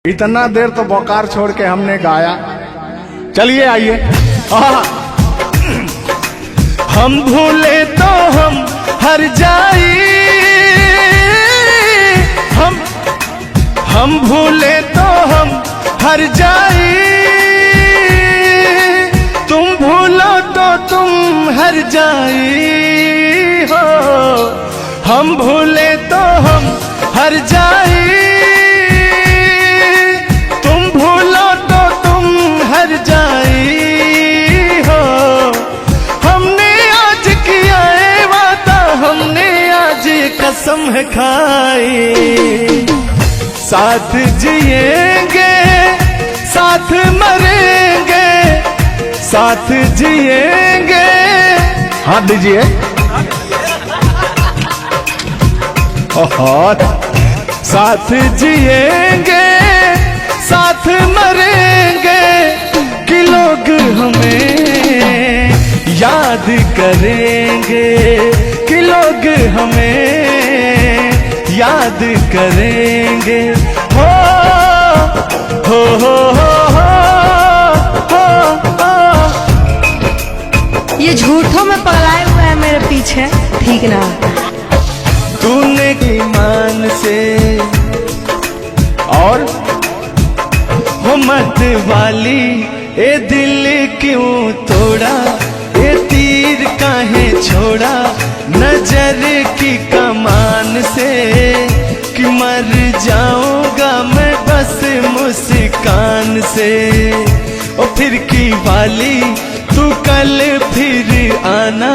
इतना देर तो बोकार छोड़ के हमने गाया। चलिए आइए। हम भूले तो हम हर जाई, हम भूले तो हम हर जाई, तुम भूलो तो तुम हर जाई हो। हम भूले तो हम हर जाई, तुम भूलो तो तुम हर जाई हो। हमने आज किया है वादा, हमने आज कसम है खाई, साथ जिएंगे साथ मरेंगे, साथ जिएंगे। हाथ दीजिए। साथ जिएंगे साथ मरेंगे, कि लोग हमें याद करेंगे, कि लोग हमें याद करेंगे। हो हो हो हो हो हो। ये झूठों में पगलाए हुए है मेरे पीछे, ठीक ना? तूने ईमान से और हो मत वाली, ए दिल क्यों तोड़ा, ए तीर काहे छोड़ा, नजर की कमान से, कि मर जाऊंगा मैं बस मुस्कान से। ओ फिर की वाली तू कल फिर आना,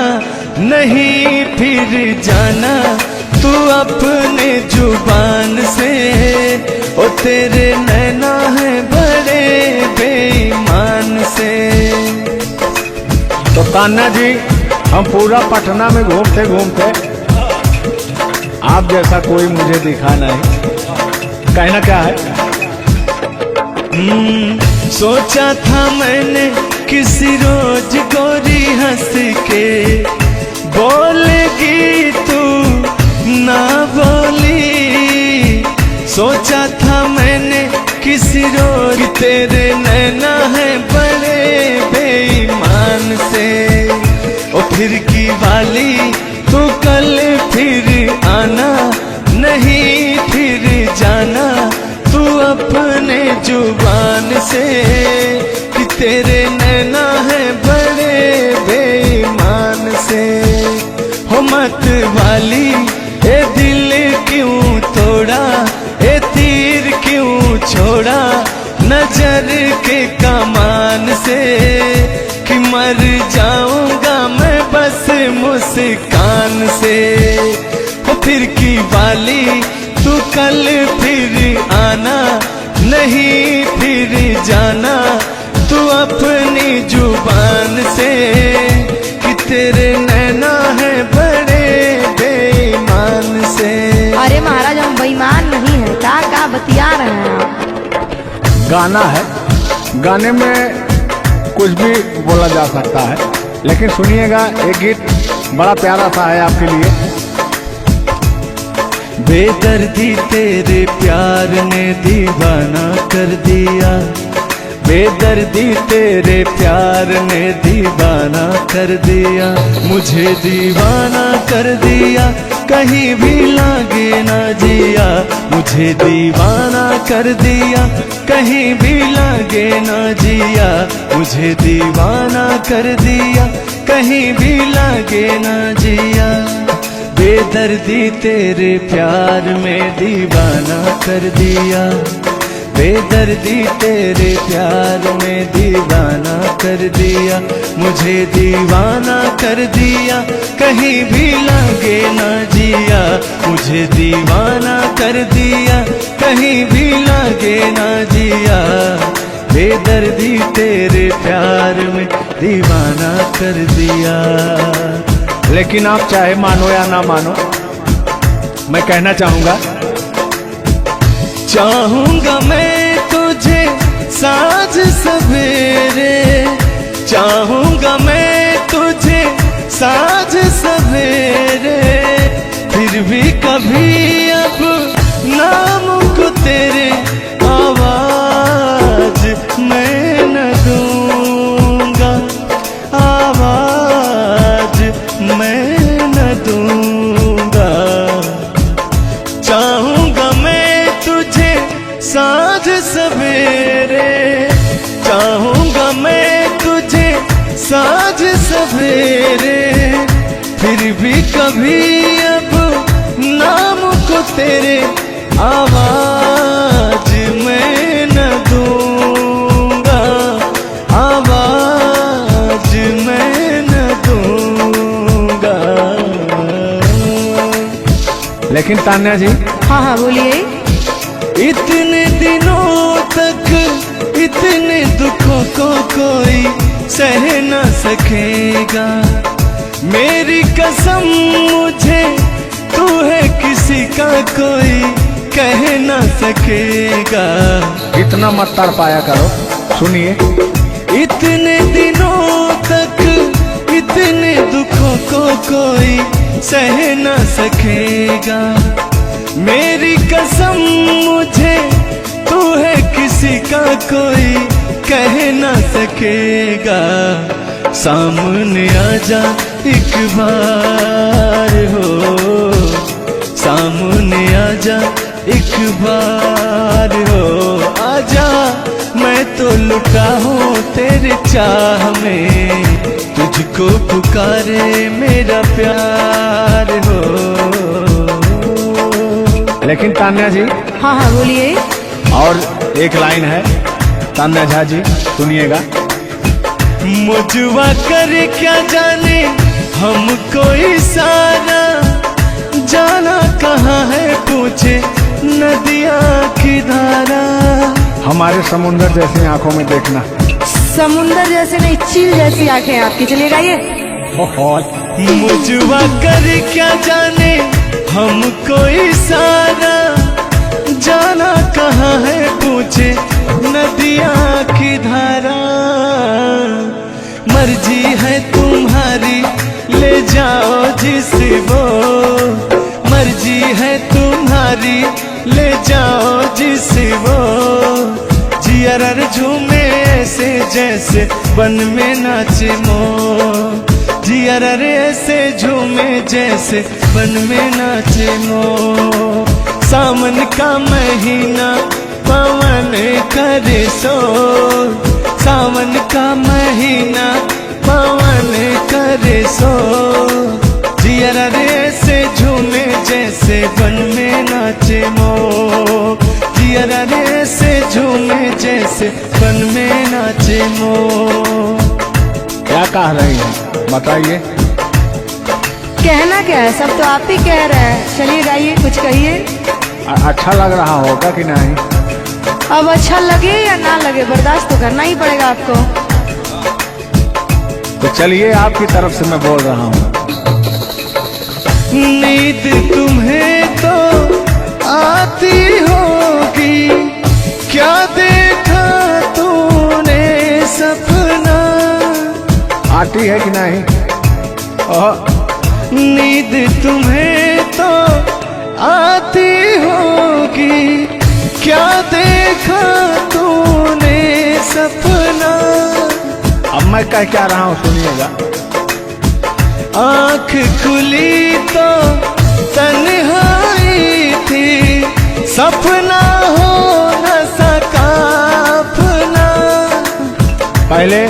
नहीं फिर जाना तू अपने जुबान से। ओ तेरे नैना है बड़े बेईमान से। तो कान्हा जी, हम पूरा पटना में घूमते घूमते आप जैसा कोई मुझे दिखा नहीं। कहना क्या है? सोचा था मैंने किसी रोज गोरी हंस के बोलेगी तू ना बोली। सोचा था मैंने किसी रोज, तेरे नैना है बड़े बेईमान से। ओ फिर की वाली तू कल फिर आना, नहीं फिर जाना तू अपने जुबान से, कि तेरे नैना है बड़े बेईमान से। हो मत वाली, ए दिल क्यों तोड़ा, ए तीर क्यों छोड़ा, नजर के कमान से, कि मर जाऊंगा मैं बस मुस्कान से। हो फिर की वाली तू कल फिर आना, नहीं फिर जाना तू अपनी जुबान से, कि तेरे नैना है बड़े बेईमान से। अरे महाराज, हम बेईमान नहीं है, का बतिया रहे हैं आप? गाना है, गाने में कुछ भी बोला जा सकता है, लेकिन सुनिएगा, एक गीत बड़ा प्यारा सा है आपके लिए। बेदर्दी तेरे प्यार ने दीवाना कर दिया, बेदर्दी तेरे प्यार ने दीवाना कर दिया, मुझे दीवाना कर दिया, कहीं भी लागे ना जिया, मुझे दीवाना कर दिया, कहीं भी लागे ना जिया, मुझे दीवाना कर दिया, कहीं भी लागे ना जिया। बेदर्दी तेरे प्यार में दीवाना कर दिया, बेदर्दी तेरे प्यार में दीवाना कर दिया, मुझे दीवाना कर दिया, कहीं भी लागे ना जिया, मुझे दीवाना कर दिया, कहीं भी लागे ना जिया। बेदर्दी तेरे प्यार में दीवाना कर दिया। लेकिन आप चाहे मानो या ना मानो, मैं कहना चाहूंगा, चाहूंगा मैं तुझे साँझ सवेरे, चाहूंगा मैं तुझे साँझ सवेरे, फिर भी कभी अब नाम को तेरे आवाज साँझ सवेरे, चाहूंगा मैं तुझे साँझ सवेरे, फिर भी कभी अब नाम को तेरे आवाज मैं न दूंगा, आवाज मैं न दूंगा। लेकिन तान्या जी, हाँ हाँ बोलिए। इतने दिनों तक इतने दुखों को कोई सह न सकेगा, मेरी कसम मुझे तू है किसी का कोई कह न सकेगा। इतना मत तड़ पाया करो, सुनिए। इतने दिनों तक इतने दुखों को कोई सह न सकेगा, मेरी कसम मुझे तू है किसी का कोई कह न सकेगा। सामने आजा एक बार हो, सामने आजा एक बार हो, आजा मैं तो लुटा हूँ तेरे चाह में, तुझको पुकारे मेरा प्यार हो। लेकिन तान्या जी, हाँ हाँ बोलिए। और एक लाइन है, तान्या झा जी सुनिएगा। मुझवा करे क्या जाने हमको इशारा, जाना कहाँ है पूछे नदिया की धारा। हमारे समुंदर जैसी आंखों में देखना। समुंदर जैसे नहीं, चील जैसी आंखें आपकी, चलेगा ये। मुझवा करे क्या जाने हमको इशारा, जाना कहाँ है पूछे नदिया की धारा। मर्जी है तुम्हारी ले जाओ जिस वो, मर्जी है तुम्हारी ले जाओ जिस वो, जियर झूमे ऐसे जैसे बन में नाचे मोर, जियर ऐसे झूमे जैसे बन में नाचे मोर। सावन का महीना पवन करे शोर, सावन का महीना पवन करे शोर, जियर ऐसे झूमे जैसे बन में नाचे मोर, जियर ऐसे झूमे जैसे बन में नाचे मोर। क्या कह रही हैं बताइए। कहना क्या है, सब तो आप ही कह रहे हैं। चलिए गाइए, कुछ कहिए। अच्छा लग रहा होगा कि नहीं? अब अच्छा लगे या ना लगे, बर्दाश्त तो करना ही पड़ेगा आपको। तो चलिए, आपकी तरफ से मैं बोल रहा हूँ। नींद तुम्हें तो आती होगी, क्या देखा तूने सपना। आती है कि नहीं? नींद तुम्हें तो आती होगी, क्या देखा तूने सपना। अब मैं कह क्या रहा हूँ सुनिएगा। आँख खुली तो तन्हाई थी, सपना हो न सका अपना। पहले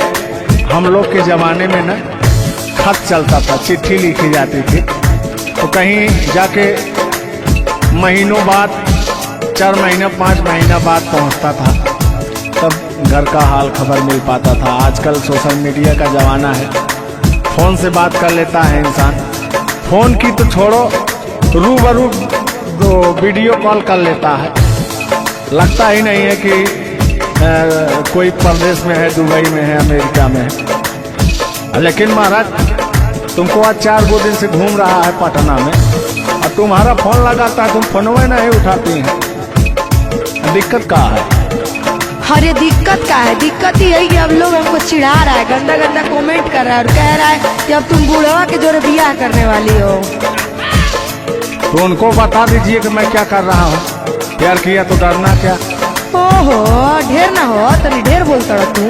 हम लोग के जमाने में ना खत चलता था, चिट्ठी लिखी जाती थी, तो कहीं जाके महीनों बाद, 4 महीना 5 महीना बाद पहुंचता था, तब घर का हाल खबर मिल पाता था। आजकल सोशल मीडिया का जमाना है, फोन से बात कर लेता है इंसान। फोन की तो छोड़ो, रूबरू वीडियो कॉल कर लेता है। लगता ही नहीं है कि कोई प्रदेश में है, दुबई में है, अमेरिका में है। लेकिन महाराज, तुमको आज 4 दिन से घूम रहा है पटना में, और तुम्हारा फोन लगाता है, तुम फोनवे नहीं उठाती हैं। दिक्कत क्या है? अरे दिक्कत क्या है? दिक्कत ही है कि अब लोग हमको चिढ़ा रहा है, गंदा गंदा कमेंट कर रहा है और कह रहा है कि अब तुम बूढ़वा के जोड़े बियाह करने वाली हो। तो उनको बता दीजिए कि मैं क्या कर रहा हूँ। प्यार किया तो डरना क्या? ओहो, ढेर ना हो, तनी ढेर बोलता रहा तू।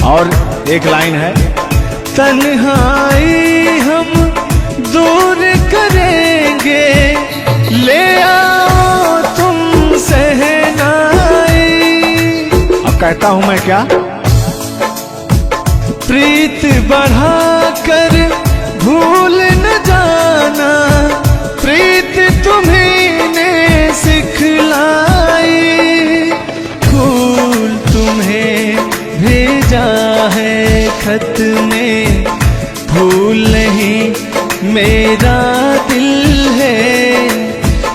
और एक लाइन है, तन्हाई हम दूर करेंगे, ले आओ तुम सह कहता हूं मैं क्या? प्रीत बढ़ाकर भूल न जाना, प्रीत तुम्हीं ने सिखलाई। फूल तुम्हें भेजा है खत में, फूल नहीं मेरा दिल है।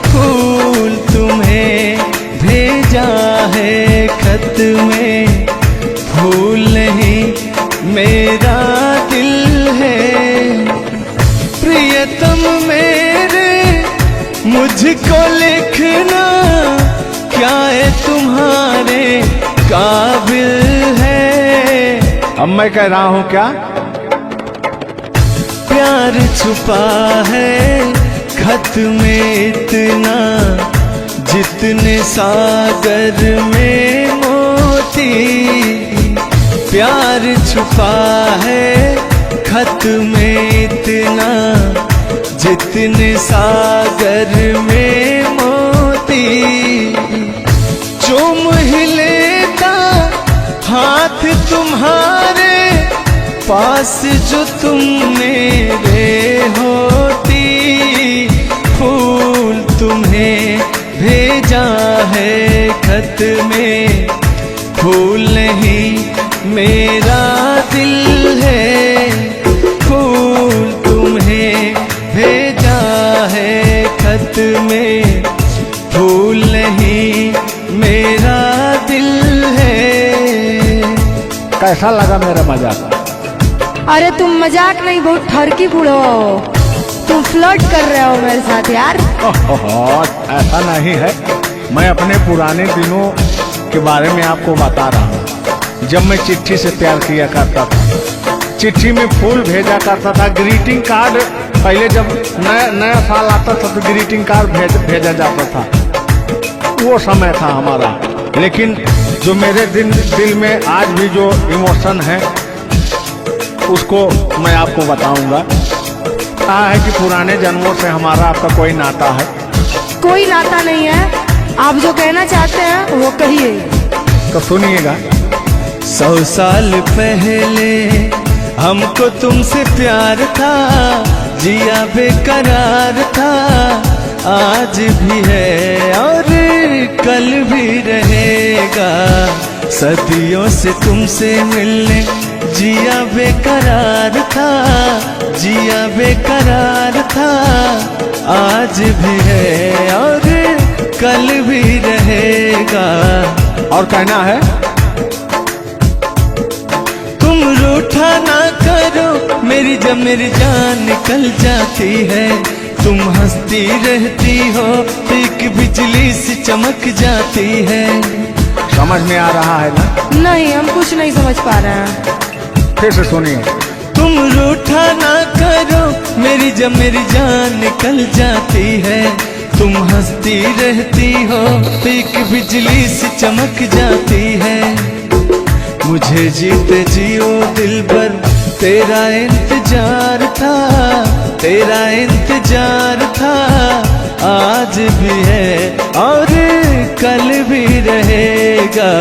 फूल तुम्हें भेजा है खत में, फूल नहीं मेरा दिल है। प्रियतम मेरे मुझको लिखना, क्या है तुम्हारे काबिल है। अब मैं कह रहा हूं क्या? प्यार छुपा है खत में इतना, जितने सागर में मोती। प्यार छुपा है खत में इतना, जितने सागर में मोती। चूम ही लेता हाथ तुम्हारे, पास जो तुम मेरे होती। फूल तुम्हें भेजा है खत में, फूल नहीं मेरा दिल है। फूल तुम्हें भेजा है खत में, फूल नहीं मेरा दिल है। कैसा लगा मेरा मजाक? अरे तुम मजाक नहीं, बहुत ठरकी बूढ़ो हो। तुम फ्लर्ट कर रहे हो मेरे साथ यार। ऐसा नहीं है, मैं अपने पुराने दिनों के बारे में आपको बता रहा हूँ। जब मैं चिट्ठी से प्यार किया करता था, चिट्ठी में फूल भेजा करता था, ग्रीटिंग कार्ड। पहले जब नया साल आता था तो ग्रीटिंग कार्ड भेजा जाता था, वो समय था हमारा। लेकिन जो मेरे दिल में आज भी जो इमोशन है, उसको मैं आपको बताऊंगा। कहा है कि पुराने जन्मों से हमारा आपका कोई नाता है। कोई नाता नहीं है, आप जो कहना चाहते हैं वो कहिए। तो सुनिएगा। 100 साल पहले हमको तुमसे प्यार था, जिया बेकरार था। आज भी है और कल भी रहेगा, सदियों से तुमसे मिलने जिया बेकरार था, जिया बेकरार था। आज भी है और कल भी रहेगा। और कहना है, तुम रूठा ना करो मेरी, जब मेरी जान निकल जाती है। तुम हंसती रहती हो, एक बिजली सी चमक जाती है। समझ में आ रहा है ना? नहीं, हम कुछ नहीं समझ पा रहे हैं। फिर से सुनिए। तुम रूठा ना करो मेरी, जब मेरी जान निकल जाती है। तुम हंसती रहती हो, एक बिजली सी चमक जाती है। मुझे जीते जियो दिल भर तेरा इंतजार था, तेरा इंतजार था। आज भी है और कल भी रहेगा।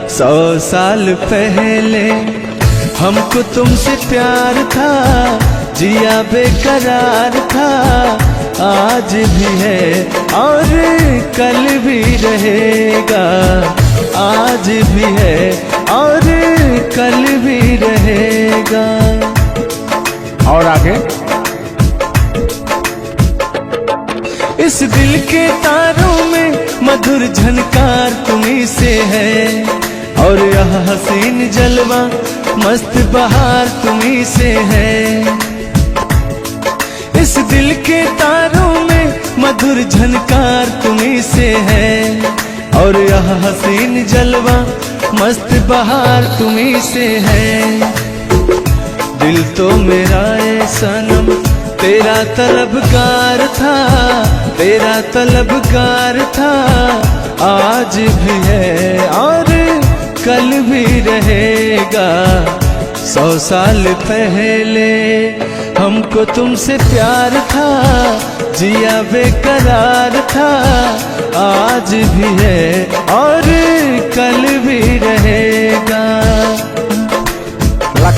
100 साल पहले हमको तुमसे प्यार था, जिया बेकरार था। आज भी है और कल भी रहेगा। आज भी है और कल भी रहेगा। और आगे, इस दिल के तारों में मधुर झनकार तुम्हीं से है, और यह हसीन जलवा मस्त बहार तुम्हीं से है। इस दिल के तारों में मधुर झनकार तुम्हीं से है, और यह हसीन जलवा मस्त बहार तुम्हीं से है। दिल तो मेरा है सनम तेरा तलबगार था, तेरा तलबगार था। आज भी है और कल भी रहेगा। 100 साल पहले हमको तुमसे प्यार था, जिया बेकरार था। आज भी है और कल भी रहेगा।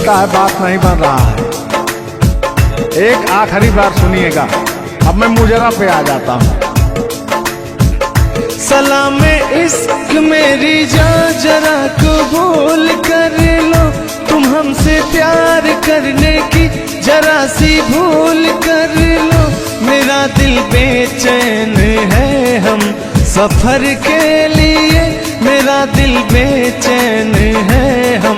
लगता है बात नहीं बन रहा है। एक आखिरी बार सुनिएगा, अब मैं मुजरा पे आ जाता हूँ। सलाम इश्क मेरी जान जरा कबूल कर लो, तुम हमसे प्यार करने की जरा सी भूल कर लो। मेरा दिल बेचैन है हम सफर के लिए, मेरा दिल बेचैन है हम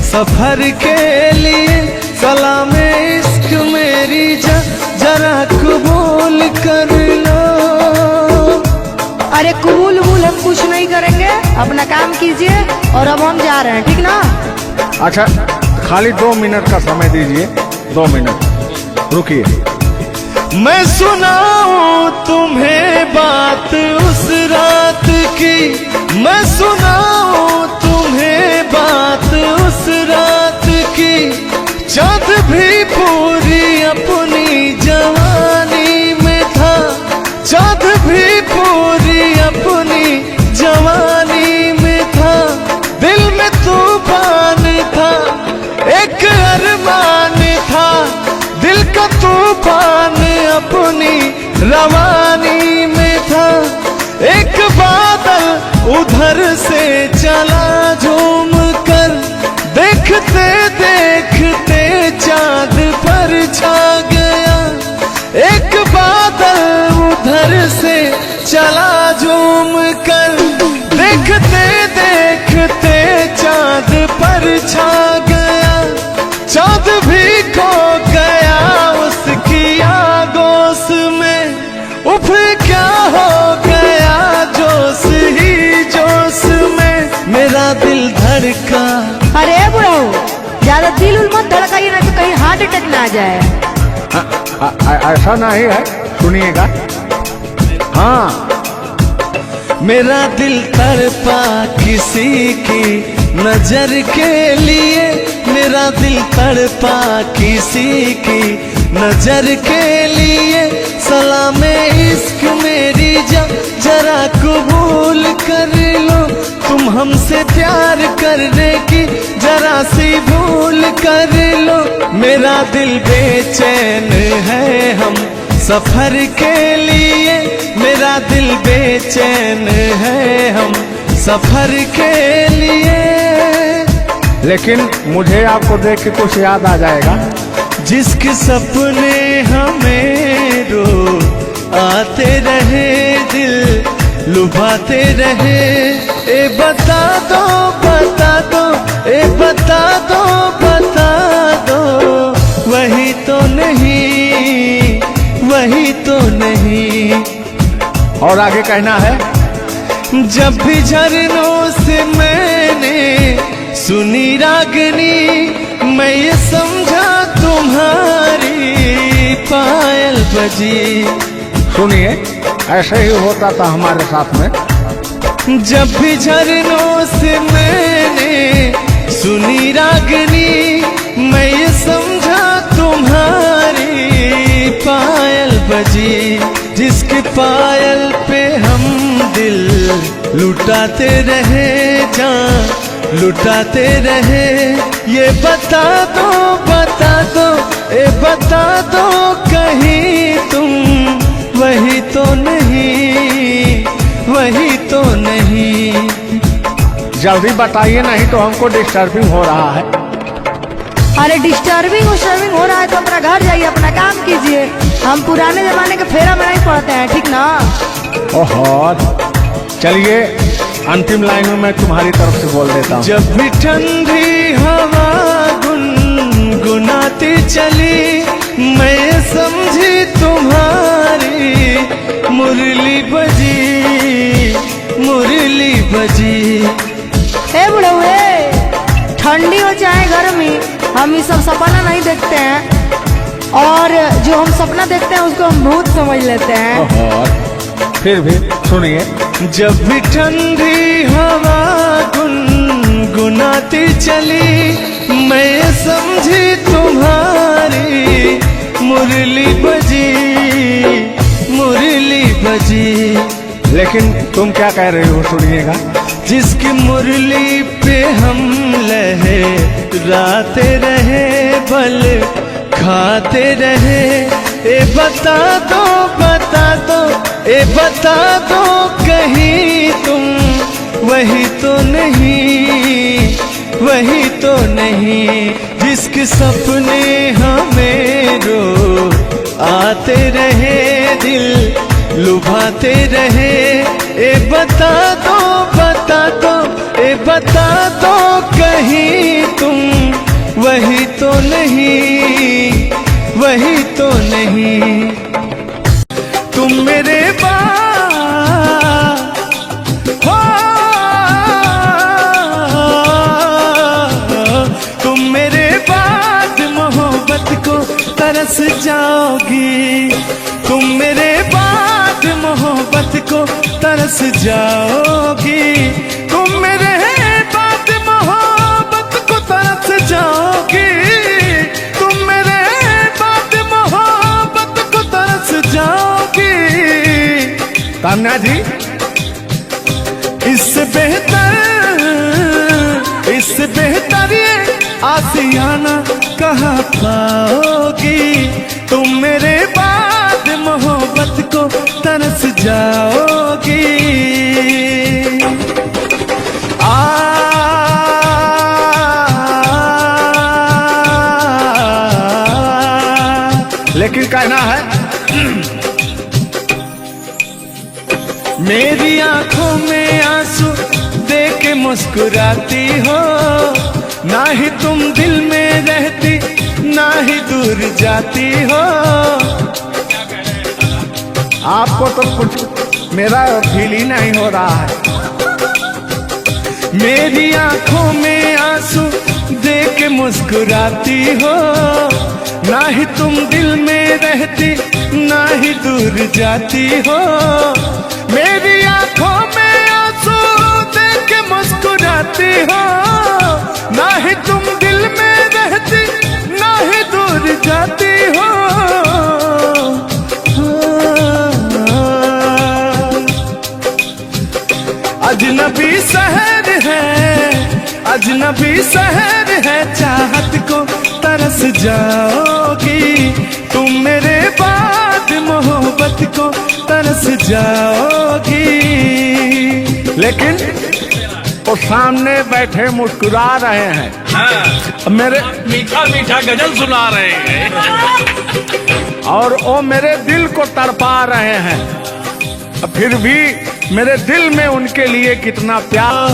सफर के लिए। सलाम इश्क मेरी जान जरा कबूल कर लो। अरे कबूल वबूल हम कुछ नहीं करेंगे, अपना काम कीजिए और अब हम जा रहे हैं, ठीक ना? अच्छा, खाली 2 मिनट का समय दीजिए, 2 मिनट रुकिए। मैं सुनाऊं तुम्हें बात उस रात की, मैं सुनाऊं तुम्हें बात उस रात की। चाँद भी पूरी अपनी जवानी में था, चाँद भी पूरी अपनी जवानी में था। दिल में तूफान था, एक अरमान था, दिल का तूफान अपनी रवानी में था। एक बादल उधर से चला झूम कर, देखते देखते चाँद पर छा गया। एक बादल उधर से चला झूम कर, देखते देखते चाँद पर छा गया। चाँद भी खो गया उसकी आगोश में, उफ क्या हो गया जोश ही जोश में। मेरा दिल धड़का। अरे बुढ़ाऊ, ज्यादा दिल उल मत धड़काइए ना तो कहीं हार्ट अटैक ना आ जाए। ऐसा नहीं है, सुनिएगा। हाँ, मेरा दिल तड़पा किसी की नजर के लिए, मेरा दिल तड़पा किसी की नजर के लिए। सलाम इश्क मेरी जान जरा कबूल कर लो, तुम हमसे प्यार करने की जरा सी भूल कर लो। मेरा दिल बेचैन है हम सफर के लिए, मेरा दिल बेचैन है हम सफर के लिए। लेकिन मुझे आपको देख के कुछ याद आ जाएगा। जिसके सपने हमें रो आते रहे, दिल लुभाते रहे। ए बता दो बता दो, ए बता दो बता दो, वही तो नहीं, वही तो नहीं। और आगे कहना है, जब भी झरनों से मैंने सुनी रागनी, मैं ये समझा तुम्हारी पायल बजी। सुनिए, ऐसे ही होता था हमारे साथ में। जब भी झरनों से मैंने सुनी रागनी, मैं ये समझा तुम्हारी पायल बजी। जिसके पायल पे हम दिल लुटाते रहे, जान लुटाते रहे। ये बता दो बता दो, ए बता दो कहीं तुम वही तो नहीं, वही तो नहीं। जल्दी बताइए, नहीं तो हमको डिस्टर्बिंग हो रहा है। अरे डिस्टर्बिंग हो रहा है तो अपना घर जाइए, अपना काम कीजिए। हम पुराने जमाने के फेरा में नहीं पड़ते हैं, ठीक ना? ओहो, चलिए अंतिम लाइन में मैं तुम्हारी तरफ से बोल देता हूँ। जब भी ठंडी हवा गुनगुनाती चली, मैं समझी तुम्हारी मुरली बजी, मुरली बजी। ए बुढ़ऊ, ठंडी हो चाहे गर्मी, हम ये सब सपना नहीं देखते हैं, और जो हम सपना देखते हैं उसको हम भूत समझ लेते हैं। ओहो, फिर भी सुनिए। जब भी ठंडी हवा गुनगुनाती चली, मैं समझी तुम्हारी मुरली बजी, मुरली बजी। लेकिन तुम क्या कह रहे हो सुनिएगा। जिसकी मुरली पे हम लहराते रहे, बल खाते रहे, ए बता दो बता दो, ए बता दो कहीं तुम वही तो नहीं, वही तो नहीं। जिसके सपने हमें रो आते रहे, दिल लुभाते रहे, ए बता दो बता दो, ए बता दो कहीं तुम वही तो नहीं, वही तो नहीं। तुम मेरे बाद हो, तुम मेरे बाद मोहब्बत को तरस जाओगी, तुम मेरे बाद मोहब्बत को तरस जाओगी, तुम मेरे बाद मोहब्बत को तरस जाओगी, तुम मेरे बाद मोहब्बत को तरस जाओगी। तान्या जी, इससे बेहतर ये आसियाना कहाँ पाओगी, तुम मेरे बाद मोहब्बत को तरस जाओगी। लेकिन कहना है मेरी आंखों में आंसू देख के मुस्कुराती हो, ना ही तुम दिल में रहती, ना ही दूर जाती हो। आपको तो कुछ मेरा फील ही नहीं हो रहा है। मेरी आंखों में आंसू देख के मुस्कुराती हो, ना ही तुम दिल में रहती, ना ही दूर जाती हो। मेरी आंखों में आंसू देख के मुस्कुराती हो, ना ही तुम दिल में रहती, ना ही दूर जाती हो। अजनबी शहर है, अजनबी शहर है, चाहत को तरस जाओगी, तुम मेरे बाद मोहब्बत को तरस जाओगी। लेकिन वो सामने बैठे मुस्कुरा रहे हैं। हाँ, मेरे मीठा मीठा गजल सुना रहे हैं और वो मेरे दिल को तड़पा रहे हैं, फिर भी मेरे दिल में उनके लिए कितना प्यार।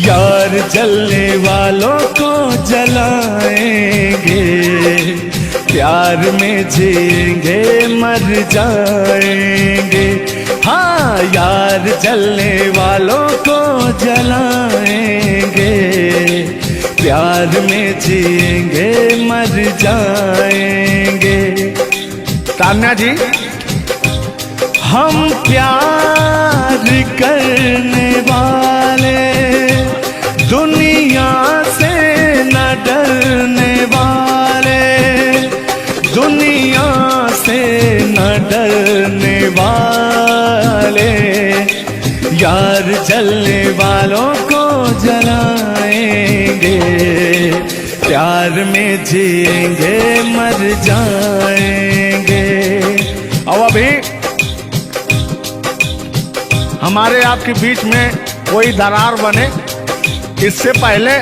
यार जलने वालों को जलाएंगे, प्यार में जिएंगे मर जाएंगे। हाँ, यार जलने वालों को जलाएंगे, प्यार में जिएंगे मर जाएंगे। तान्या जी, हम प्यार करने वाले, दुनिया से न डरने वाले, दुनिया से न डरने वाले, यार जलने वालों को जलाएंगे, प्यार में जिएंगे मर जाएंगे। अब अभी हमारे आपके बीच में कोई दरार बने, इससे पहले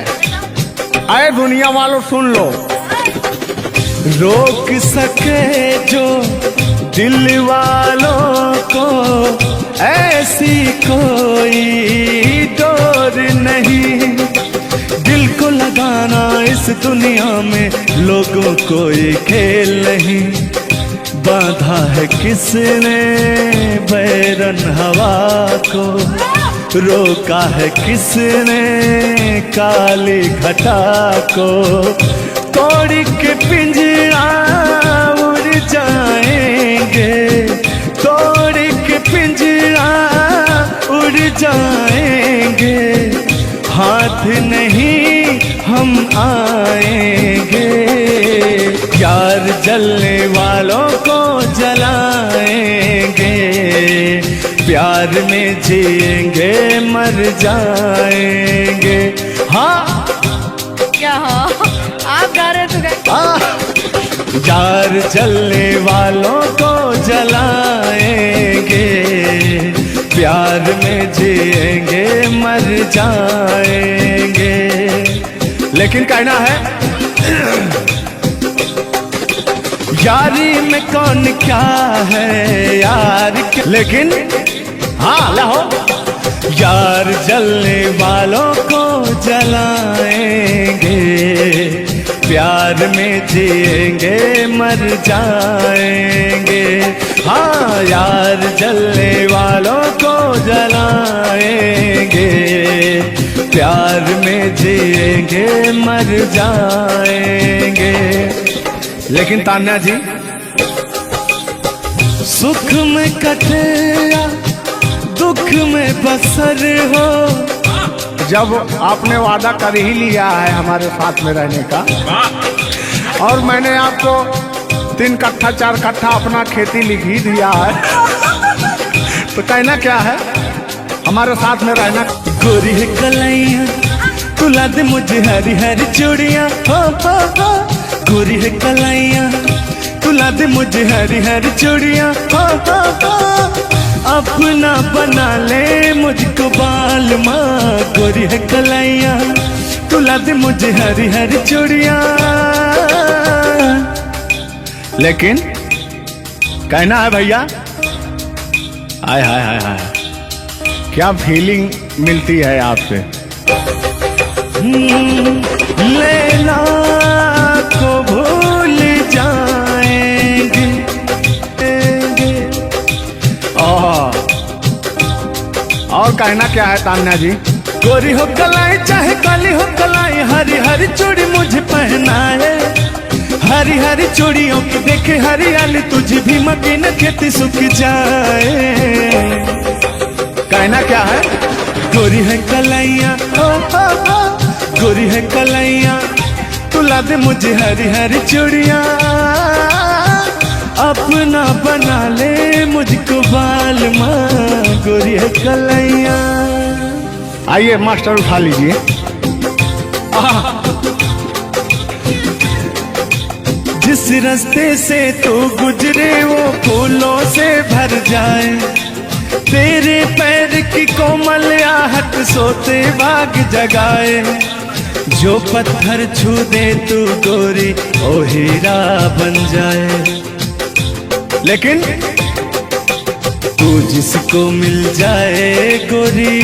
आए दुनिया वालों सुन लो। रोक सके जो दिल वालों को, ऐसी कोई डोर नहीं, दिल को लगाना इस दुनिया में लोगों कोई खेल नहीं। बांधा है किसने बैरन हवा को, रोका है किसने काली घटा को, तोड़ के पिंजरा उड़ जाएंगे, तोड़ के पिंजरा उड़ जाएंगे, हाथ नहीं हम आएंगे, यार जलने वालों को जला प्यार में जिएंगे मर जाएंगे। हाँ क्या हाँ आप गा रहे थे यार जलने वालों को जलाएंगे, प्यार में जिएंगे मर जाएंगे। लेकिन कहना है यारी में कौन क्या है यार लेकिन हाँ लाहो यार जलने वालों को जलाएंगे, प्यार में जिएंगे मर जाएंगे। हाँ यार जलने वालों को जलाएंगे, प्यार में जिएंगे मर जाएंगे। लेकिन तान्या जी सुख में कटेगा दुख में बसर हो। जब आपने वादा कर ही लिया है हमारे साथ में रहने का, और मैंने आपको 3 कट्ठा 4 कट्ठा अपना खेती लिख ही दिया है, तो कहना क्या है हमारे साथ में रहना। गोरी है कलाइया तुला दे मुझे हरी हरी चूड़ियाँ हो। गोरी है कलाइया तुला दे मुझे हरी हरी चूड़ियाँ हो। अपना बना ले मुझको बाल माँ। गोरी है कलाइया तुला दे मुझे हरी हरी चूड़ियाँ। लेकिन कहना है भैया, हाय हाय हाय हाय क्या फीलिंग मिलती है आपसे। लैला को भूल जाएंगे। और कहना क्या है तान्या जी। गोरी हो कलाई चाहे काली हो कलाई, हरी हरी चूड़ी मुझे पहनाए। हरी हरी चूड़ियों की देखे हरियाली, तुझे भी मकीन खेती सूख जाए। कहना क्या है गोरी है कलाइया गोरी है कलाइया तुला दे मुझे हरी हरी चूड़ियाँ। अपना बना ले मुझको बाल माँ। गोरी है कलाइया। आइए मास्टर उठा लीजिए। जिस रास्ते से तू गुजरे वो फूलों से भर जाए। तेरे पैर की कोमल आहट सोते बाग जगाए। जो पत्थर छू दे तू गोरी ओ हीरा बन जाए। लेकिन तू जिसको मिल जाए गोरी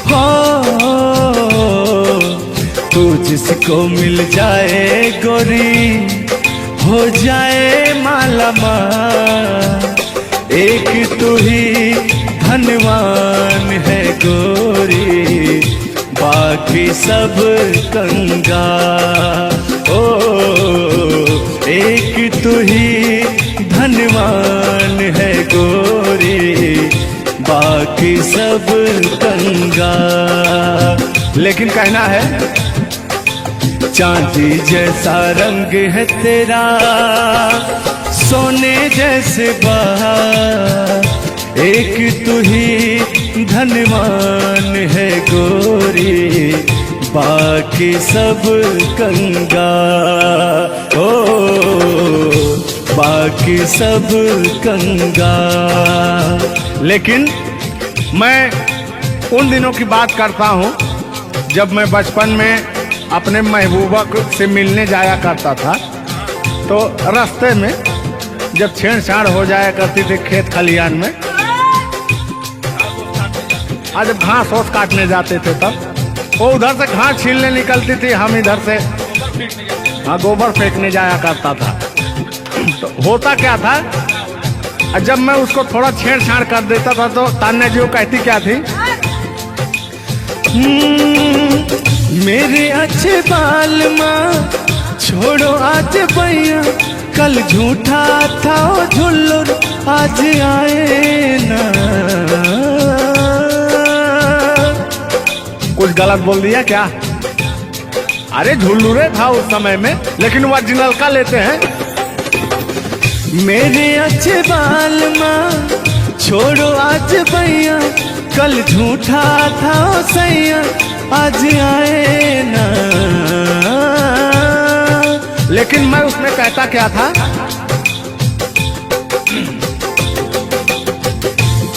हो, तू जिसको मिल जाए गोरी हो जाए माला माल। एक तू ही धनवान है गोरी, बाकी सब कंगाल। ओ एक तू ही धनवान है गोरी, बाकी सब कंगाल। लेकिन कहना है चांदी जैसा रंग है तेरा, सोने जैसे बहार। एक तू ही धनवान है गोरी, बाकी सब कंगाल। ओ बाकी सब कंगाल। लेकिन मैं उन दिनों की बात करता हूँ जब मैं बचपन में अपने महबूबा से मिलने जाया करता था, तो रास्ते में जब छेड़छाड़ हो जाया करती थी खेत खलियान में, आज जब घास ओस काटने जाते थे तब वो उधर से घास छीलने निकलती थी, हम इधर से गोबर फेंकने जाया करता था। तो होता क्या था, जब मैं उसको थोड़ा छेड़छाड़ कर देता था तो तान्या जी वो कहती क्या थी, मेरे अच्छे बाल माँ छोड़ो आज भैया, कल झूठा था वो झुल्लुर आज आए ना। कुछ गलत बोल दिया क्या? अरे झुल्लुरे था उस समय में, लेकिन ओरिजिनल का लेते हैं। मेरे अच्छे बाल माँ छोड़ो आज भैया, कल झूठा था ओ सैया, आज आए ना। लेकिन मैं उसमें कहता क्या था,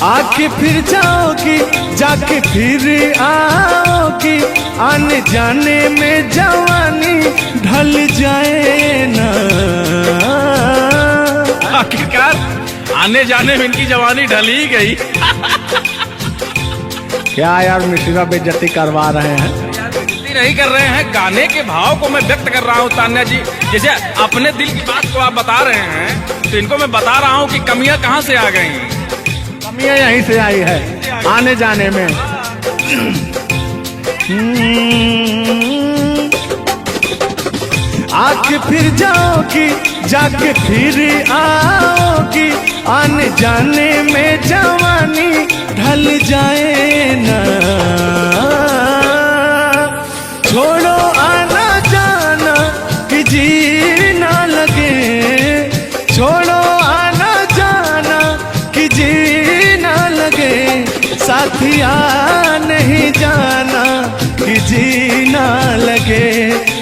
आके फिर जाओगी, जाके फिर आओगी, आने जाने में जवानी ढल जाए ना। आखिरकार आने जाने में इनकी जवानी ढली गई। क्या यार मिश्रा बेइज्जती करवा रहे हैं। बेइज्जती नहीं कर रहे हैं, गाने के भाव को मैं व्यक्त कर रहा हूँ तान्या जी। जैसे अपने दिल की बात को आप बता रहे हैं, तो इनको मैं बता रहा हूँ कि कमियां कहाँ से आ गई। कमियां यहीं से आई है, आने जाने में। आके फिर जाओगी, जाके फिर आओगी, आने जाने में जवानी ढल जाए ना। छोड़ो आना जाना कि जी ना लगे, छोड़ो आना जाना कि जी ना लगे, साथिया नहीं जाना कि जी ना लगे,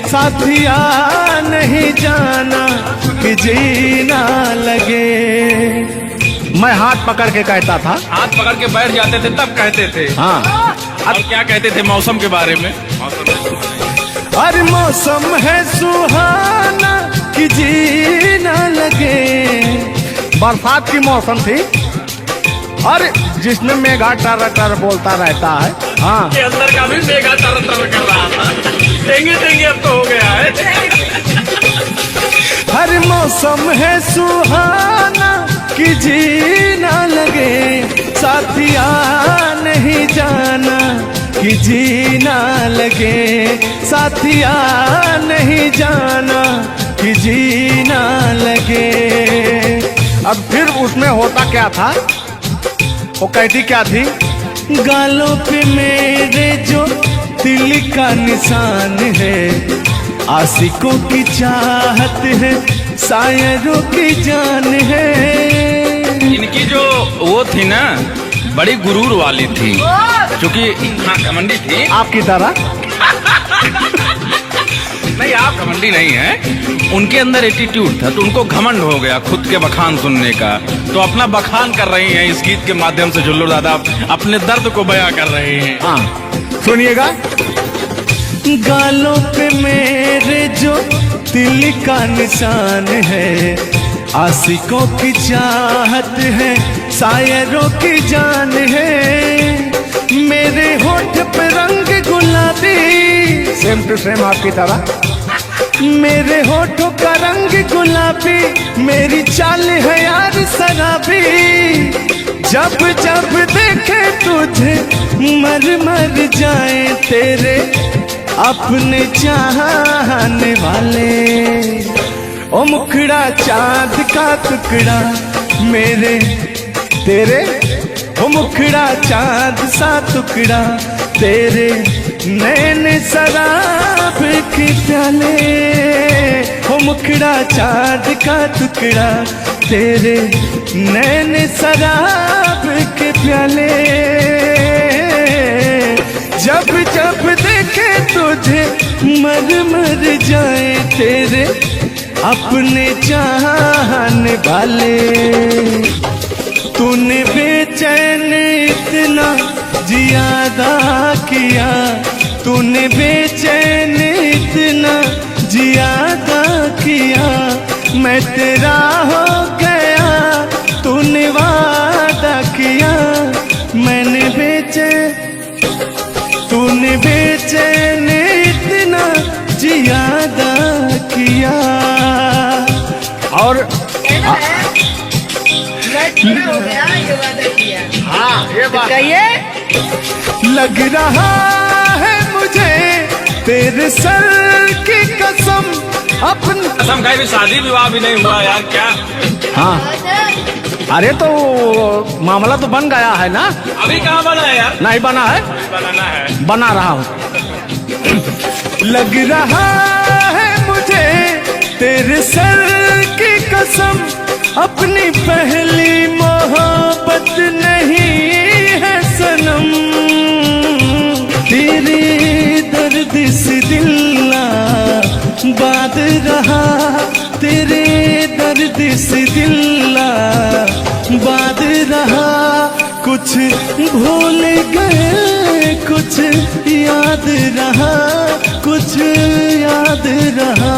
साथिया नहीं जाना कि जी ना लगे। मैं हाथ पकड़ के कहता था, हाथ पकड़ के बैठ जाते थे तब कहते थे। हाँ अब क्या कहते थे मौसम के बारे में? अरे मौसम है सुहाना कि जी ना लगे। बरसात की मौसम थी, और जिसमें मेघा टर टर बोलता रहता है। हाँ के अंदर का भी मेघा तर कर रहा था। देंगे देंगे अब तो हो गया है। हर मौसम है सुहाना कि जी ना लगे, साथिया नहीं जाना कि जी ना लगे, साथिया नहीं जाना कि जी ना लगे। अब फिर उसमें होता क्या था, वो कहती क्या थी, गालों पे मेरे जो दिल का निशान है, आशिकों की चाहत है, शायरों की जान है। इनकी जो वो थी ना, बड़ी गुरूर वाली थी, क्योंकि हाँ घमंडी थी। आपकी तरह। नहीं, आप घमंडी नहीं है, उनके अंदर एटीट्यूड था, तो उनको घमंड हो गया खुद के बखान सुनने का। तो अपना बखान कर रही हैं इस गीत के माध्यम से। जुल्लू दादा अपने दर्द को बयां कर रहे हैं। हाँ सुनिएगा, गालों पे मेरे जो दिल का निशान है, आशिकों की चाहत है, शायरों की जान है। मेरे होठ पे रंग गुलाबी, सेम टू सेम आपकी तरह। मेरे होठों का रंग गुलाबी, मेरी चाल है यार शराबी। जब जब देखे तुझे मर मर जाए तेरे अपने चाहने वाले। ओ मुखड़ा चांद का टुकड़ा मेरे तेरे, ओ मुखड़ा चांद सा टुकड़ा तेरे, नैन शराब के प्याले। ओ मुखड़ा चांद का टुकड़ा तेरे, नैन शराब के प्याले। जब जब देखे तुझे मर मर जाए तेरे अपने चाहने वाले। तूने बेचैन इतना जियादा किया, तूने बेचैन इतना जियादा किया, मैं तेरा हो गया तूने वादा किया। मैंने तूने बेचैन इतना जियादा किया। और हो गया ये वादा किया। हाँ ये बात कहिए। लग रहा है मुझे तेरे सर की कसम, अपनी कसम खाई भी शादी विवाह भी नहीं हुआ यार, क्या? हाँ, अरे तो मामला तो बन गया है ना। अभी कहाँ बना है यार? नहीं बना है, बनाना है। बना रहा हूँ। लग रहा है मुझे तेरे सर की कसम, अपनी पहली मोहब्बत ने याद रहा तेरे दर्द से दिल बाद रहा, कुछ भूल गए कुछ याद रहा, कुछ याद रहा।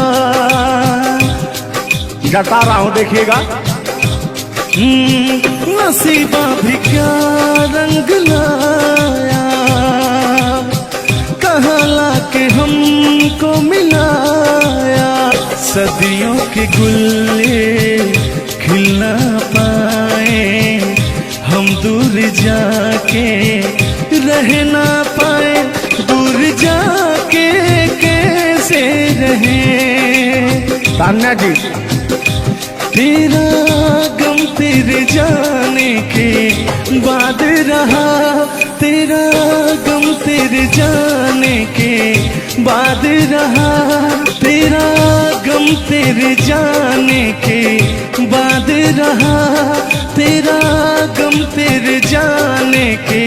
जता रहा हूँ देखिएगा। नसीबा भी क्या रंग लाया, कहाँ लाके हमको मिलाया। सदियों के गुल्ले खिल ना पाए, हम दूर जाके रह ना पाए, दूर जाके कैसे रहे। तान्या जी, तेरा गम तेरे जाने के बाद रहा, तेरा गम तेरे जाने के बाद रहा, तेरा गम तेरे जाने के बाद रहा, तेरा गम तेरे जाने के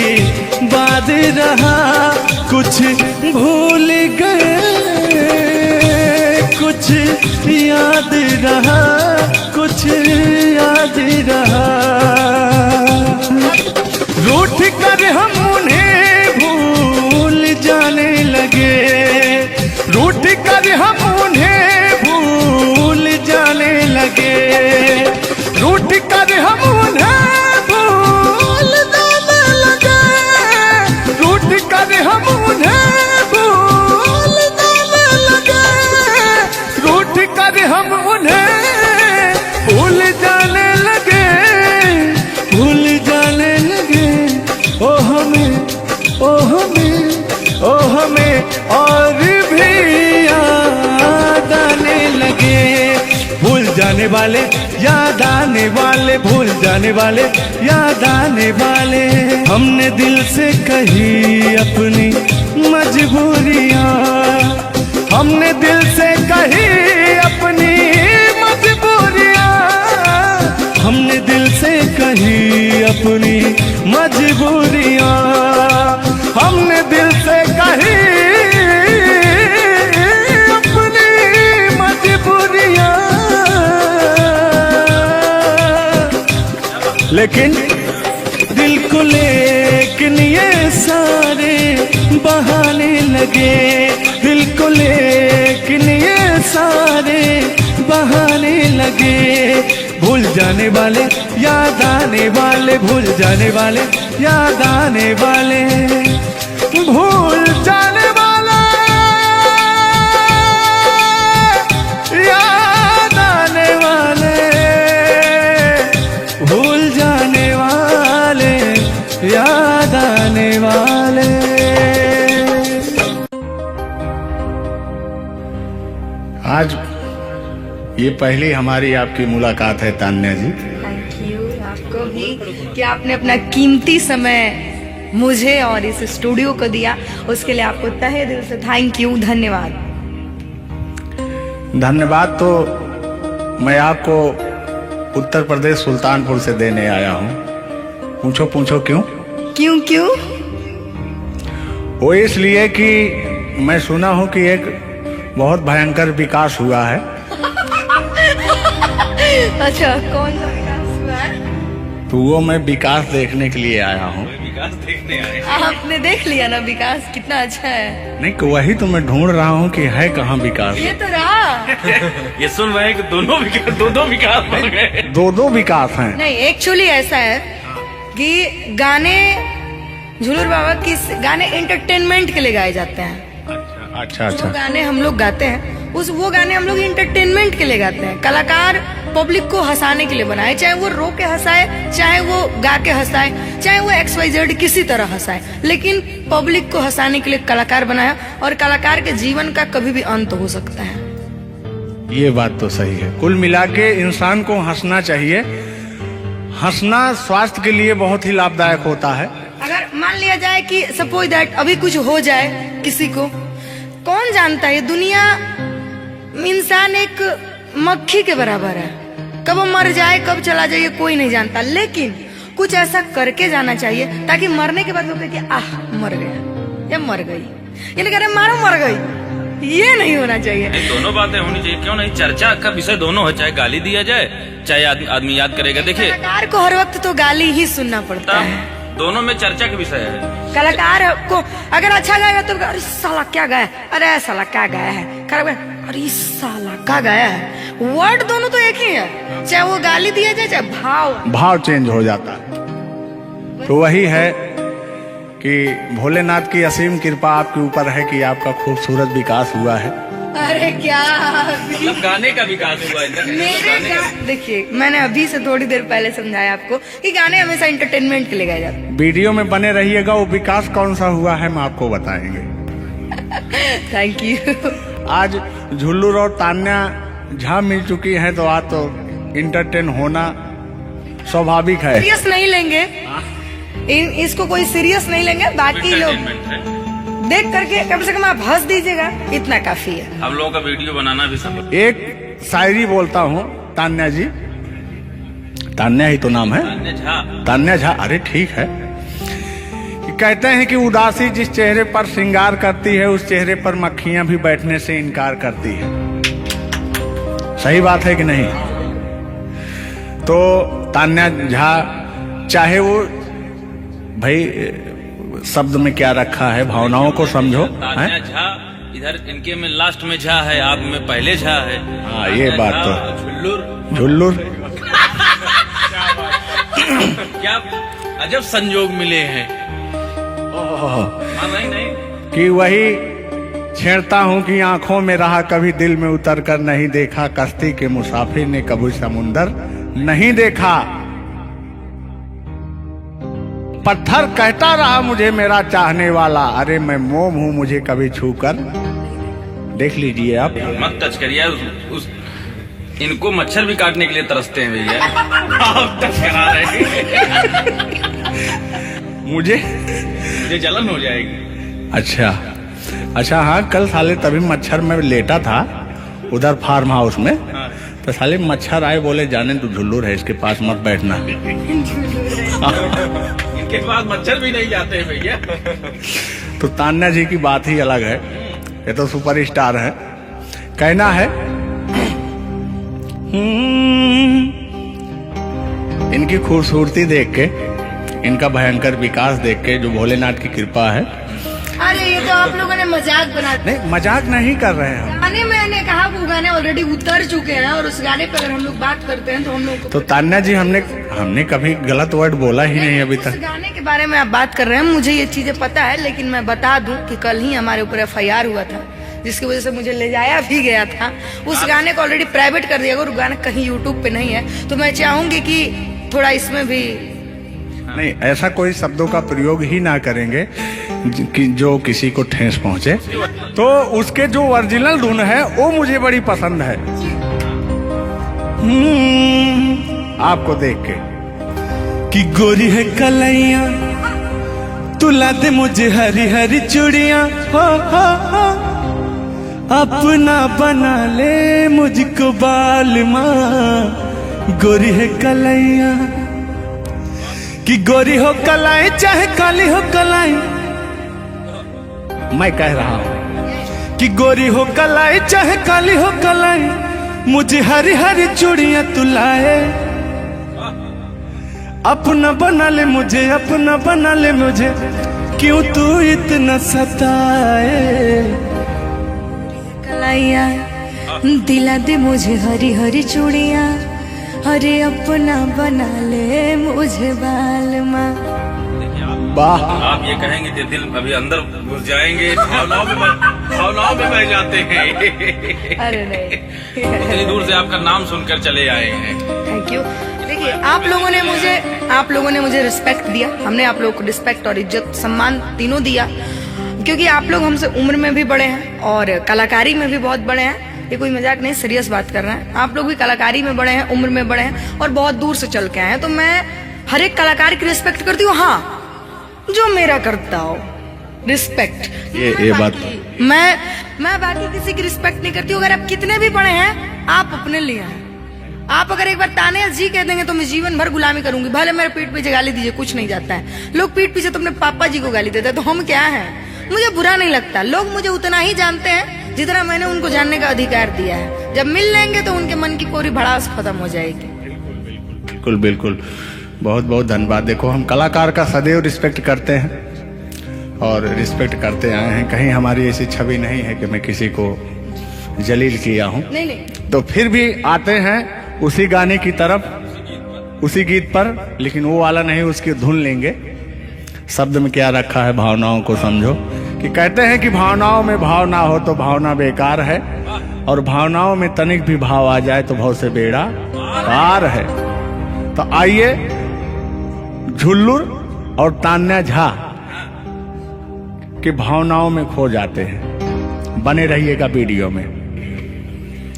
बाद रहा। कुछ भूल गए कुछ याद रहा, कुछ याद रहा। रूठ कर हम उन्हें भूल जाने लगे, रूठ कर हम उन्हें भूल जाने लगे, रूठ कर हम उन्हें भूल जाने लगे, रूठ कर हम उन्हें भूल जाने लगे, रूठ कर हम उन्हें भूल जाने लगे, भूल जाने लगे। ओ हमें, ओ हमें, ओ हमें और भी याद आने लगे। भूल जाने वाले, याद आने वाले, भूल जाने वाले, याद आने वाले। हमने दिल से कही अपनी मजबूरियाँ, हमने दिल से कही अपनी मजबूरियाँ, हमने दिल से कही अपनी मजबूरियाँ, हमने दिल से कही अपनी मजबूरियाँ। लेकिन दिल को लेकिन ये सारे बहाने लगे, दिल को लेकिन ये सारे बहाने लगे। भूल जाने वाले, याद आने वाले, भूल जाने वाले, याद आने वाले, भूल जाने वाले, याद आने वाले, भूल जाने वाले, याद आने वाले। आज ये पहली हमारी आपकी मुलाकात है तान्या जी। थैंक यू आपको भी कि आपने अपना कीमती समय मुझे और इस स्टूडियो को दिया, उसके लिए आपको तहे दिल से थैंक यू, धन्यवाद। धन्यवाद तो मैं आपको उत्तर प्रदेश सुल्तानपुर से देने आया हूँ। पूछो पूछो क्यों? क्यों क्यों? वो इसलिए कि मैं सुना हूँ कि एक बहुत भयंकर विकास हुआ है। अच्छा, कौन सा विकास हुआ है? तो वो मैं विकास देखने के लिए आया हूँ। विकास देखने आए। आपने देख लिया ना विकास कितना अच्छा है? नहीं, वही तो मैं ढूंढ रहा हूँ कि है कहाँ विकास। ये तो रहा। ये सुन रहे हैं कि दोनों विकास बन गए। दो विकास हैं। नहीं, एक्चुअली ऐसा है कि गाने झूलूर बाबा किस गाने एंटरटेनमेंट के लिए गाए जाते हैं। अच्छा जो गाने हम लोग गाते हैं वो गाने हम लोग इंटरटेनमेंट के लिए गाते हैं। कलाकार पब्लिक को हंसाने के लिए बनाए, चाहे वो रो के हंसाए, चाहे वो गा के हंसाए, चाहे वो XYZ किसी तरह हंसाए, लेकिन पब्लिक को हंसाने के लिए कलाकार बनाया। और कलाकार के जीवन का कभी भी अंत हो सकता है। ये बात तो सही है। कुल मिला के इंसान को हंसना चाहिए। हंसना स्वास्थ्य के लिए बहुत ही लाभदायक होता है। अगर मान लिया जाए कि सपोज दैट अभी कुछ हो जाए किसी को, कौन जानता है? दुनिया इंसान एक मक्खी के बराबर है, कब वो मर जाए कब चला जाए कोई नहीं जानता। लेकिन कुछ ऐसा करके जाना चाहिए ताकि मरने के बाद लोग कहे कि आह मर गया या मर गई, यानी कह रहे मारो मर गई। ये नहीं होना चाहिए। नहीं, दोनों बातें होनी चाहिए, क्यों नहीं। चर्चा का विषय दोनों है, चाहे गाली दिया जाए चाहे आदमी याद करेगा। देखिए कलाकार को हर वक्त तो गाली ही सुनना पड़ता है। दोनों में चर्चा का विषय है। कलाकार को अगर अच्छा गाएगा तो अरे साला क्या गाया, अरे साला क्या गाया है, खराब गाया, अरे साला क्या गाया है। वर्ड दोनों तो एक ही है, चाहे वो गाली दिया जाए चाहे भाव चेंज हो जाता है। तो वही है कि भोलेनाथ की असीम कृपा आपके ऊपर है कि आपका खूबसूरत विकास हुआ है। अरे क्या मतलब गाने का विकास हुआ है। देखिए मैंने अभी से थोड़ी देर पहले समझाया आपको कि गाने हमेशा एंटरटेनमेंट के लिए गाए जाते हैं। वीडियो में बने रहिएगा, वो विकास कौन सा हुआ है हम आपको बताएंगे। Thank you. आज झुल्लू और तान्या झा मिल चुकी हैं, तो आज तो इंटरटेन होना स्वाभाविक है। सीरियस नहीं लेंगे, इसको कोई सीरियस नहीं लेंगे। बाकी लोग देख करके कम से कम आप हंस दीजिएगा, इतना काफी है। हम लोगों का वीडियो बनाना भी सब। एक शायरी बोलता हूँ तान्या जी, तान्या ही तो नाम है, तान्या झा। अरे ठीक है। कहते हैं कि उदासी जिस चेहरे पर श्रृंगार करती है, उस चेहरे पर मक्खियां भी बैठने से इनकार करती है। सही बात है कि नहीं। तो तान्या झा, चाहे वो भाई शब्द में क्या रखा है, भावनाओं को समझो। तान्या झा इधर इनके में लास्ट में झा है, आप में पहले झा है। हाँ ये बात तो झुल्लुर क्या अजब संजोग मिले हैं। नहीं कि वही छेड़ता हूँ कि आंखों में रहा कभी दिल में उतर कर नहीं देखा, कश्ती के मुसाफिर ने कभी समुंदर नहीं देखा। पत्थर कहता रहा मुझे मेरा चाहने वाला, अरे मैं मोम हूँ मुझे कभी छूकर देख लीजिए आप। मत टच करिए उस इनको मच्छर भी काटने के लिए तरसते हैं भैया। आप टच करा रहे हैं। मुझे जलन हो जाएगी। अच्छा हाँ, कल साले तभी मच्छर में लेटा था उधर फार्म हाउस में। हाँ। तो साले मच्छर आए, बोले जाने तू झुल्लू है, इसके पास मत बैठना। इनके पास मच्छर भी नहीं जाते हैं भैया। तो तान्या जी की बात ही अलग है, ये तो सुपरस्टार है। कहना है इनकी खूबसूरती देख के, इनका भयंकर विकास देख के, जो भोलेनाथ की कृपा है। अरे ये तो आप लोगों ने मजाक बना दिया। नहीं, मजाक नहीं कर रहे हैं। गाने मैंने कहा वो गाने ऑलरेडी उतर चुके हैं, और उस गाने पे अगर हम लोग बात करते हैं तो हम लोग तो तान्या जी हमने कभी गलत वर्ड बोला ही नहीं अभी तक। उस गाने के बारे में आप बात कर रहे हैं, मुझे ये चीजें पता है, लेकिन मैं बता दूं कि कल ही हमारे ऊपर FIR हुआ था, जिसकी वजह से मुझे ले जाया भी गया था। उस गाने को ऑलरेडी प्राइवेट कर दिया, और गाना कहीं यूट्यूब पे नहीं है। तो मैं चाहूंगी कि थोड़ा इसमें भी नहीं, ऐसा कोई शब्दों का प्रयोग ही ना करेंगे कि जो किसी को ठेस पहुंचे। तो उसके जो ओरिजिनल धुन है वो मुझे बड़ी पसंद है। आपको देख के कि गोरी है कलैया, तुला दे मुझे हरी हरी चूड़ियां, हो अपना बना ले मुझको बाल माँ। गोरी है कलैया, कि गोरी हो कलाई चाहे काली हो कलाई, मैं कह रहा हूँ कि गोरी हो कलाई चाहे काली हो कलाई, मुझे हरी हरी चूड़ियां तू लाए, अपना बना ले मुझे, अपना बना ले मुझे, क्यों तू इतना सताए। कलाइया दिला दे मुझे हरी हरी चूड़ियां, अरे अपना बना ले मुझे बाल माँ। वाह, आप ये कहेंगे कि दिल अभी अंदर घुस जाएंगे, भावनाओं में बह जाते हैं। अरे नहीं, इतनी दूर से आपका नाम सुनकर चले आए हैं। Thank you. देखिए आप लोगों ने मुझे रिस्पेक्ट दिया, हमने आप लोगों को रिस्पेक्ट और इज्जत सम्मान तीनों दिया, क्योंकि आप लोग हमसे उम्र में भी बड़े हैं और कलाकारी में भी बहुत बड़े हैं। ये कोई मजाक नहीं, सीरियस बात कर रहे हैं। आप लोग भी कलाकारी में बड़े हैं, उम्र में बड़े हैं और बहुत दूर से चल के आए हैं। तो मैं हर एक कलाकार की रिस्पेक्ट करती हूँ, हाँ जो मेरा करता हो रिस्पेक्ट। ये बात मैं बाकी किसी की रिस्पेक्ट नहीं करती हूँ। अगर आप कितने भी बड़े हैं, आप अपने लिए हैं। आप अगर एक बार तान्या जी कह देंगे तो मैं जीवन भर गुलामी करूंगी, भले मेरे पीठ पीछे गाली दीजिए, कुछ नहीं जाता है। लोग पीठ पीछे तो अपने पापा जी को गाली देते हैं, तो हम क्या हैं? मुझे बुरा नहीं लगता। लोग मुझे उतना ही जानते हैं जितना मैंने उनको जानने का अधिकार दिया है। जब मिल लेंगे तो उनके मन की पूरी भड़ास खत्म हो जाएगी। बिल्कुल बिल्कुल, बहुत बहुत धन्यवाद। देखो, हम कलाकार का सदैव रिस्पेक्ट करते हैं और रिस्पेक्ट करते आए हैं। कहीं हमारी ऐसी छवि नहीं है कि मैं किसी को जलील किया हूँ। नहीं नहीं, तो फिर भी आते हैं उसी गाने की तरफ, उसी गीत पर, लेकिन वो वाला नहीं, उसकी धुन लेंगे। शब्द में क्या रखा है, भावनाओं को समझो। कि कहते हैं कि भावनाओं में भाव ना हो तो भावना बेकार है, और भावनाओं में तनिक भी भाव आ जाए तो भाव से बेड़ा पार है। तो आइए, झुल्लुर और तान्या झा की भावनाओं में खो जाते हैं। बने रहिएगा वीडियो में।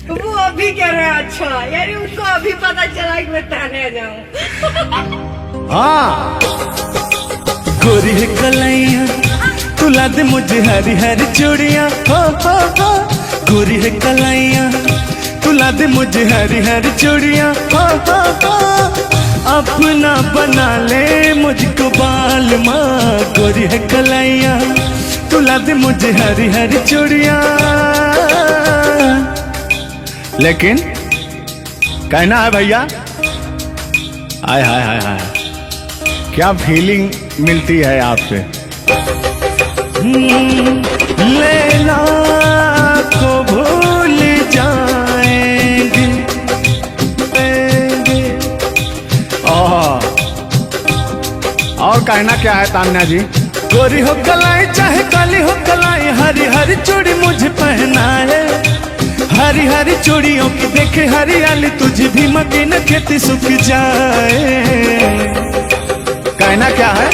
वो अभी कह रहे हैं अच्छा, यानी उनको अभी पता चला कि मैं तान्या जाऊं। हाँ, गोरी है कलाइया तुला दे मुझे हरी हरी चूड़ियां, हो। गोरी है कलाइया तुला दे मुझे हरी हरी चूड़ियां, हो। अपना बना ले मुझको बाल माँ। गोरी है कलाइया तुला दे मुझे हरी हरी चूड़ियां। लेकिन कहना है भैया, हाय हाय हाय हाय, क्या फीलिंग मिलती है आपसे। लैला को भूल जाएंगे। और कहना क्या है तान्या जी। गोरी हो कलाई चाहे काली हो कलाई, हरी हरी चूड़ी मुझे पहनाए। हरी हरी चूड़ियों की देखे हरियाली, तुझे भी मकीन खेती सूख जाए। कहना क्या है।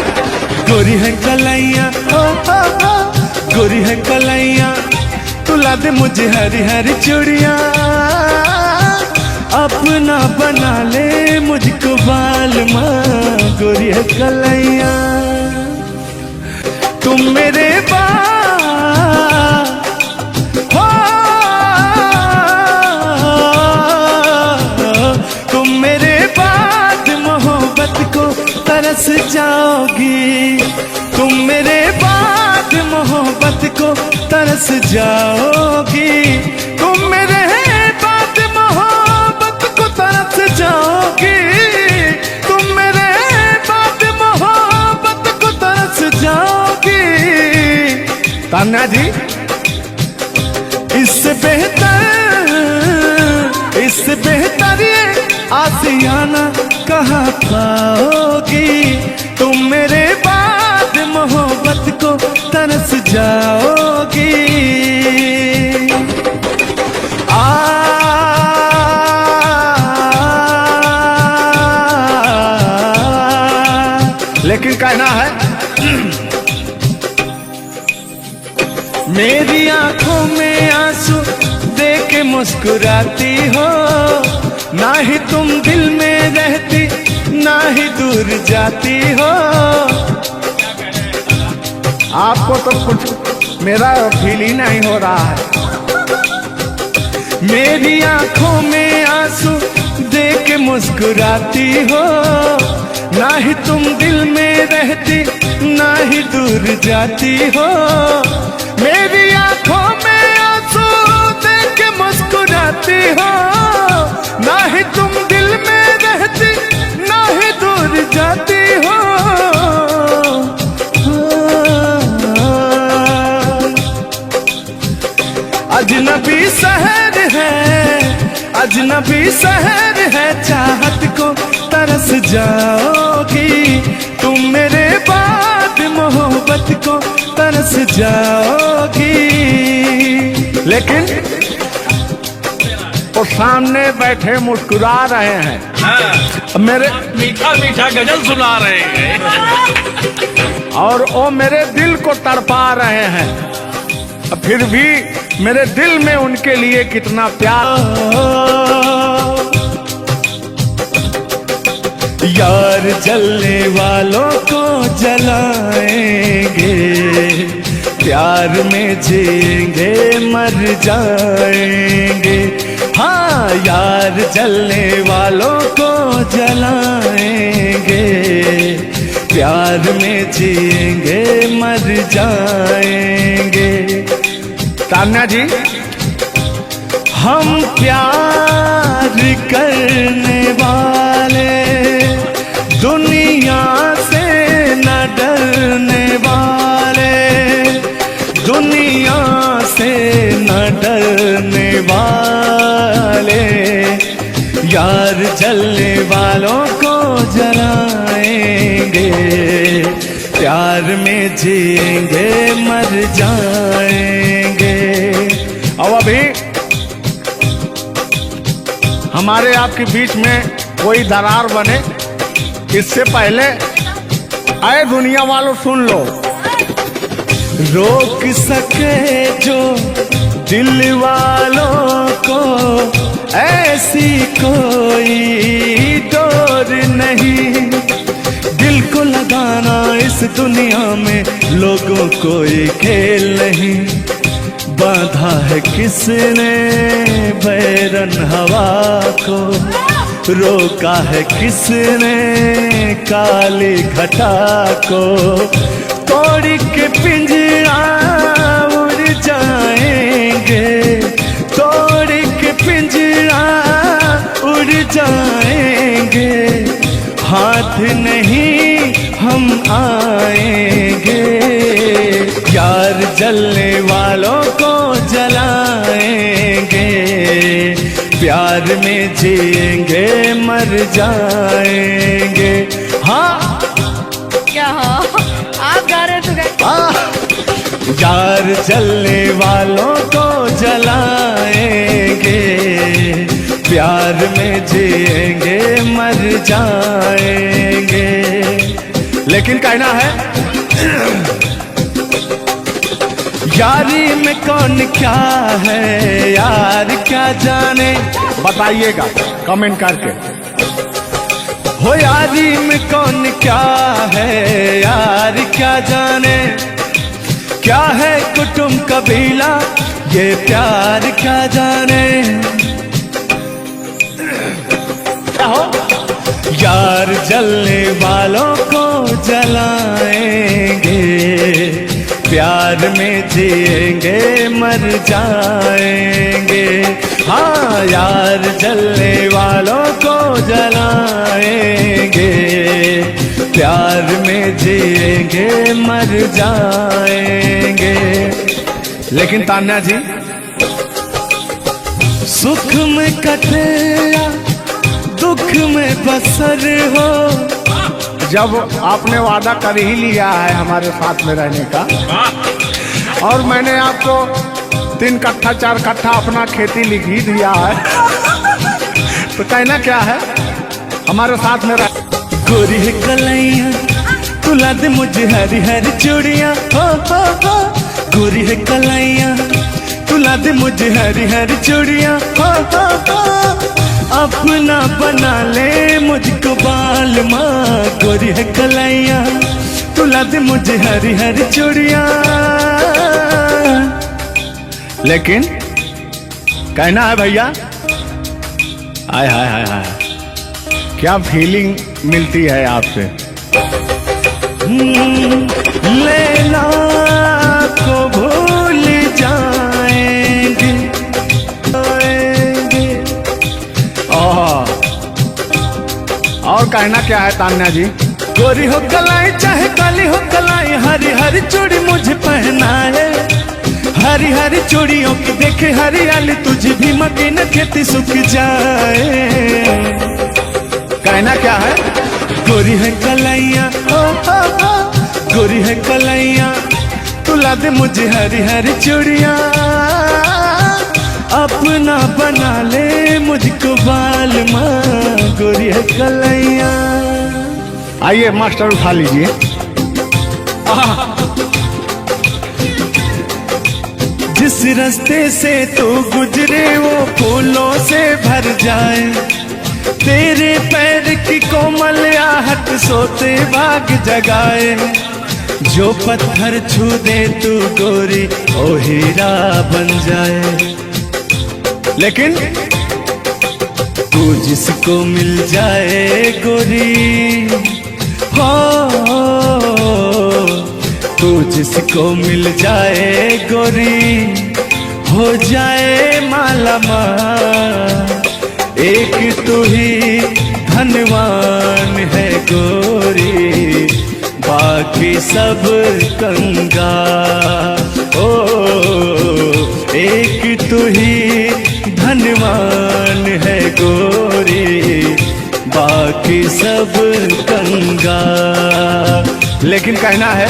गोरी है कलाइया, हो। गोरी है कलाइया तुला दे मुझे हरी हरी चूड़ियां। अपना बना ले मुझको बाल माँ। गोरी है कलाइया तुम मेरे तुम मेरे बाद मोहब्बत को तरस जाओगी। तुम मेरे बाद मोहब्बत को तरस जाओगी। तुम मेरे बाद मोहब्बत को तरस जाओगी। तुम मेरे बाद मोहब्बत को तरस जाओगी। तान्या जी, इससे बेहतर ये आसियाना कहाँ पाओगी। तुम मेरे बाद मोहब्बत को तरस जाओगी। लेकिन कहना है, मेरी आंखों में आंसू देख के मुस्कुराती हो। ना ही तुम दिल में रहती, ना ही दूर जाती हो। आपको तो कुछ मेरा फील ही नहीं हो रहा है। मेरी आंखों में आंसू देख के मुस्कुराती हो। ना ही तुम दिल में रहती, ना ही दूर जाती हो। मेरी आंखों में आंसू देख के मुस्कुराती हो। ना ही तुम दिल में रहती, ना ही दूर जाती हो। अजनबी शहर है, अजनबी शहर है, चाहत को तरस जाओगी। तुम मेरे बाद मोहब्बत को तरस जाओगी। लेकिन वो सामने बैठे मुस्कुरा रहे हैं। हाँ, मेरे मीठा मीठा गजल सुना रहे हैं। और वो मेरे दिल को तड़पा रहे हैं। फिर भी मेरे दिल में उनके लिए कितना प्यार। यार जलने वालों को जलाएंगे, प्यार में जिएंगे मर जाएंगे। हाँ, यार जलने वालों को जलाएंगे, प्यार में जिएंगे मर जाएंगे। तान्या जी, हम प्यार करने वाले दुनिया से न डरने वाले, दुनिया से न डरने वाले, यार जलने वालों को जलाएंगे, प्यार में जिएंगे मर जाएंगे। अब अभी हमारे आपके बीच में कोई दरार बने इससे पहले आए दुनिया वालों सुन लो। रोक सके जो दिल वालों को ऐसी कोई डोर नहीं, दिल को लगाना इस दुनिया में लोगों कोई खेल नहीं, बांधा है किसने बैरन हवा को, रोका है किसने काली घटा को, तोड़ के पिंजरा उड़ जाएंगे, तोड़ के पिंजरा उड़ जाएंगे, हाथ नहीं हम आएंगे, यार जलने वालों को जलाएंगे, प्यार में जिएंगे मर जाएंगे। हाँ क्या हाँ आप गा रहे तो गाइए। यार जलने वालों को जलाएंगे, प्यार में जिएंगे मर जाएंगे। लेकिन कहना है यारी में कौन क्या है यार क्या जाने, बताइएगा कमेंट करके। हो यारी में कौन क्या है यार क्या जाने, क्या है कुटुंब कबीला ये प्यार क्या जाने, क्या हो यार जलने वालों को जलाएंगे, प्यार में जिएंगे मर जाएंगे। हाँ यार जलने वालों को जलाएंगे, प्यार में जिएंगे मर जाएंगे। लेकिन तान्या जी, सुख में कटे या दुख में बसर हो, जब आपने वादा कर ही लिया है हमारे साथ में रहने का, और मैंने आपको 3 कट्ठा 4 कट्ठा अपना खेती लिख ही दिया है, तो कहना क्या है हमारे साथ में रह। गोरी है कलैया तुला दे मुझे हरी हरी चूड़ियाँ, हो गोरी है कलैया तुला दे मुझे हरी हरी चूड़ियाँ, हो अपना बना ले मुझको बाल माँ, गोरी है कलैया तुला दे मुझे हरी हरी चूड़ियाँ। लेकिन कहना है भैया, हाय हाय हाय हाय, क्या फीलिंग मिलती है आपसे। लैला को भूल जाएंगे, और कहना क्या है तान्या जी। गोरी हो कलाई चाहे काली हो कलाई, हरी हरी चूड़ी मुझे पहनाए, हरी हरी चूड़ियों की देखे हरियाली, तुझे भी मकीन खेती सूख जाए। कहना क्या है, गोरी है कलैया गोरी है कलैया तुला दे मुझे हरी हरी चूड़ियाँ, अपना बना ले मुझको बाल माँ, गोरी है कलैया। आइए मास्टर उठा लीजिए। जिस रास्ते से तू गुजरे वो फूलों से भर जाए, तेरे पैर की कोमल आहट सोते भाग जगाए, जो पत्थर छू दे तू गोरी ओ हीरा बन जाए। लेकिन तू जिसको मिल जाए गोरी, हो तू जिसको मिल जाए गोरी, हो जाए माला माल। एक तू ही धनवान है गोरी, बाकी सब कंगाल। ओ एक तू ही धनवान है गोरी, बाकी सब कंगाल। लेकिन कहना है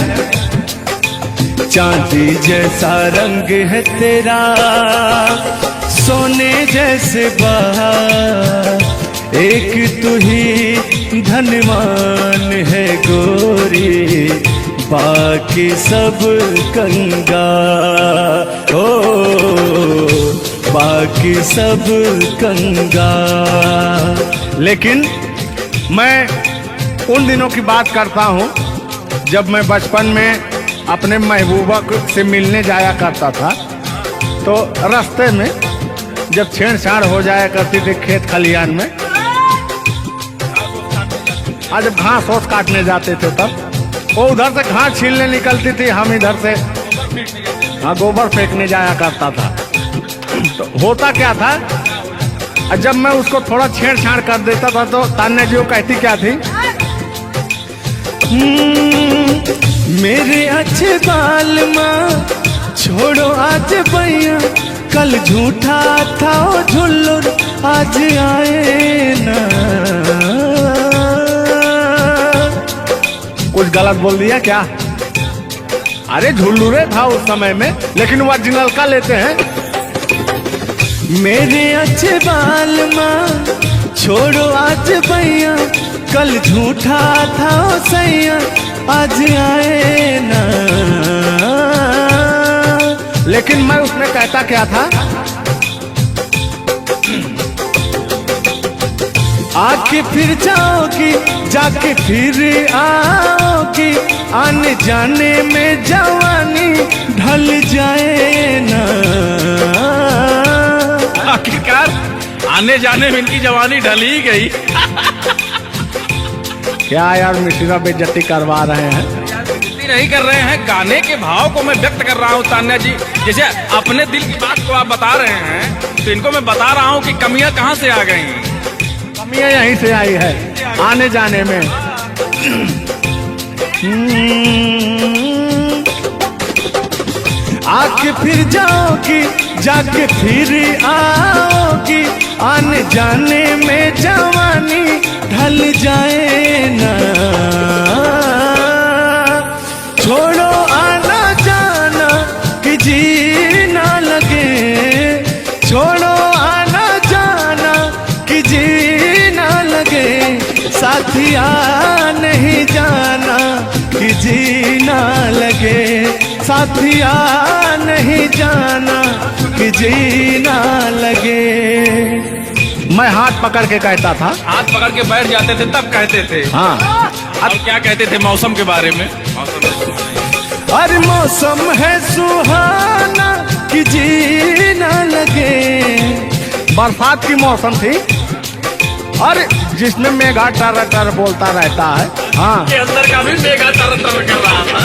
चांदी जैसा रंग है तेरा, सोने जैसे बहार। एक तू ही धनवान है गोरी, बाकी सब कंगाल। ओ बाकी सब कंगाल। लेकिन मैं उन दिनों की बात करता हूँ जब मैं बचपन में अपने महबूबा से मिलने जाया करता था, तो रास्ते में जब छेड़छाड़ हो जाया करती थी खेत खलियान में, आज जब घास ओस काटने जाते थे तब वो उधर से घास छीलने निकलती थी, हम इधर से गोबर फेंकने जाया करता था। तो होता क्या था, जब मैं उसको थोड़ा छेड़छाड़ कर देता था तो तान्या जी वो कहती क्या थी, मेरे अच्छे बाल माँ छोड़ो आज भैया, कल झूठा था ओ झुल्लुर आज आए ना। कुछ गलत बोल दिया क्या? अरे झुल्लुरे था उस समय में, लेकिन वो ओरिजिनल का लेते हैं। मेरे अच्छे बाल माँ छोड़ो आज भैया, कल झूठा था ओ सैया आज आए ना। लेकिन मैं उसमें कहता क्या था, आके फिर जाओगी जाके फिर आओगी, आने जाने में जवानी ढल जाए ना। आखिरकार आने जाने में इनकी जवानी ढल ही गई। क्या यार मिश्रा बेइज्जती करवा रहे हैं? बेइज्जती नहीं कर रहे हैं, गाने के भाव को मैं व्यक्त कर रहा हूँ तान्या जी। जैसे अपने दिल की बात को आप बता रहे हैं, तो इनको मैं बता रहा हूँ कि कमियां कहाँ से आ गई। कमियां यहीं से आई है, आने जाने में। आके फिर जाओगी जाके फिर आओगी, आने जाने में जवानी ढल जाए ना। छोड़ो आना जाना कि जी ना लगे, छोड़ो आना जाना कि जी ना लगे, साथिया नहीं जाना कि जी ना लगे, साथिया नहीं जाना कि जी ना लगे। मैं हाथ पकड़ के कहता था, हाथ पकड़ के बैठ जाते थे तब कहते थे। हाँ अब क्या कहते थे मौसम के बारे में? अरे मौसम है सुहाना कि जी ना लगे। बरसात की मौसम थी, अरे जिसमें मेघा टर टर बोलता रहता है। हाँ के अंदर का भी मेघा तर तर कर रहा था।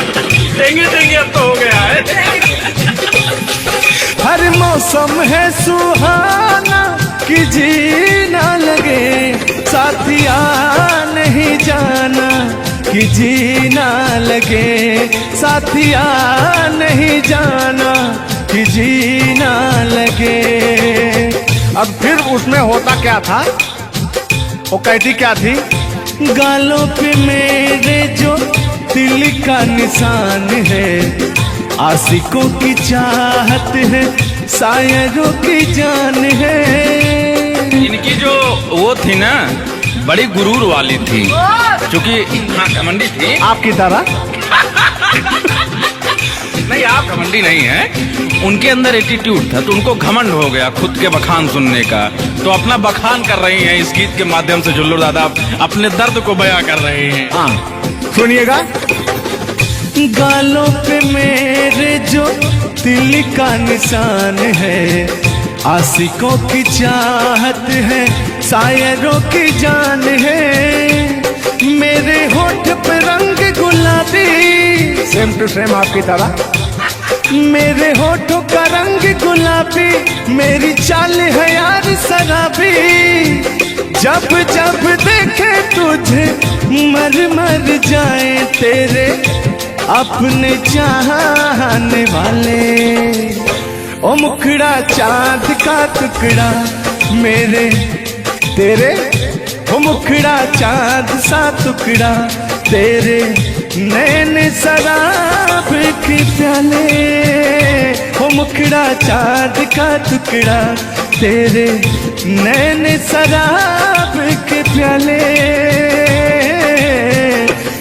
देंगे देंगे अब तो हो गया है। हर मौसम है सुहाना कि जी ना लगे, साथिया नहीं जाना कि जी ना लगे, साथिया नहीं जाना कि जी ना लगे। अब फिर उसमें होता क्या था, वो कहती क्या थी, गालों पे मेरे जो दिल का निशान है, आशिकों की चाहत है, शायरों की जान है। इनकी जो वो थी ना, बड़ी गुरूर वाली थी, क्योंकि हाँ घमंडी थी। आपकी तरह नहीं, आप घमंडी नहीं है, उनके अंदर एटीट्यूड था, तो उनको घमंड हो गया खुद के बखान सुनने का। तो अपना बखान कर रही हैं इस गीत के माध्यम से। जुल्लू दादा अपने दर्द को बयां कर रहे हैं। हाँ सुनिएगा। गालों पे मेरे जो दिल का निशान है, आशिकों की चाहत है, शायरों की जान है। मेरे होठ पे रंग गुलाबी, सेम टू सेम आपकी तरह। मेरे होठों का रंग गुलाबी, मेरी चाल है यार शराबी। जब जब देखे तुझे मर मर जाए तेरे अपने चाहने वाले। ओ मुखड़ा चांद का टुकड़ा मेरे तेरे, ओ मुखड़ा चांद सा टुकड़ा तेरे, नैन शराब के प्याले। ओ मुखड़ा चांद का टुकड़ा तेरे, नैन शराब के प्याले।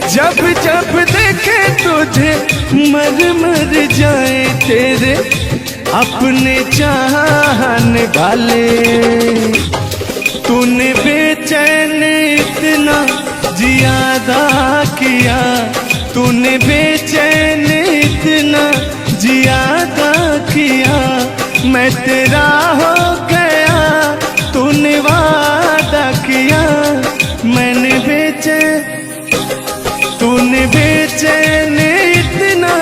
जब जब देखे तुझे मर मर जाए तेरे अपने चाहने वाले। तूने बेचैन इतना जियादा किया, तूने बेचैन इतना जियादा किया। मैं तेरा हो गया, तूने वादा किया। मैंने तूने बेचैन इतना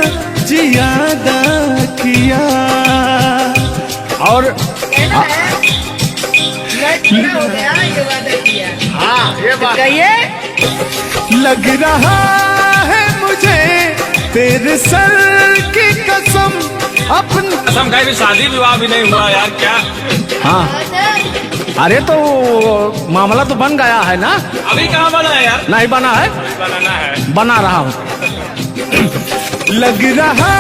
जियादा किया। और हो गया ये वादा किया। हाँ ये बात कहिए। लग रहा है मुझे तेरे सर की कसम, अपनी कसम खाई भी शादी विवाह भी नहीं हुआ यार क्या। हाँ अरे तो मामला तो बन गया है ना। अभी कहाँ बना है यार। नहीं बना है, बनाना है। बना रहा हूँ। लग रहा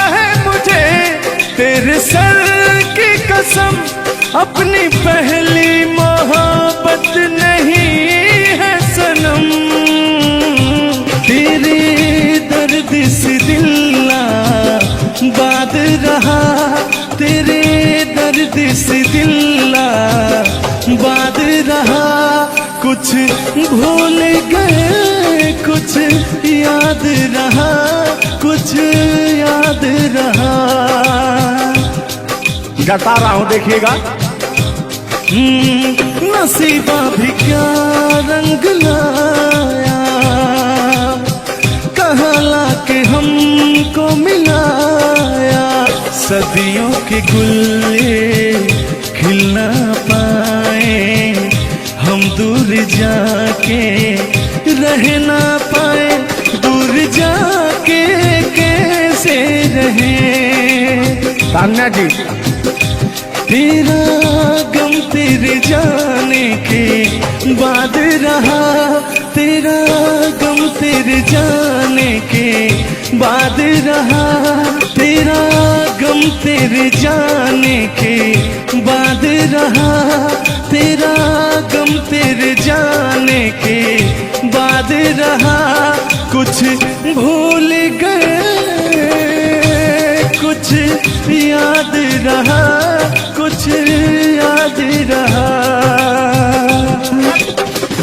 है मुझे तेरे सर की कसम, अपनी पहली मोहब्बत नहीं है सनम। तेरे दर्द से दिल बात रहा, तेरे दर्द से दिल बात रहा। कुछ भूल गए कुछ याद रहा, कुछ याद रहा। जता रहा हूँ देखिएगा। नसीबा भी क्या रंग लाया, कहाँ लाके हमको मिलाया। सदियों के गुल्ले खिल ना पाए, हम दूर जाके रह ना पाए। दूर जाके कैसे रहे तान्या जी। तेरा गम तेरे जाने के बाद रहा, तेरा गम तेरे जाने के बाद रहा। तेरा गम तेरे जाने के बाद रहा, तेरा गम तेरे जाने के बाद रहा। कुछ भूल गए कुछ याद रहा, कुछ याद रहा।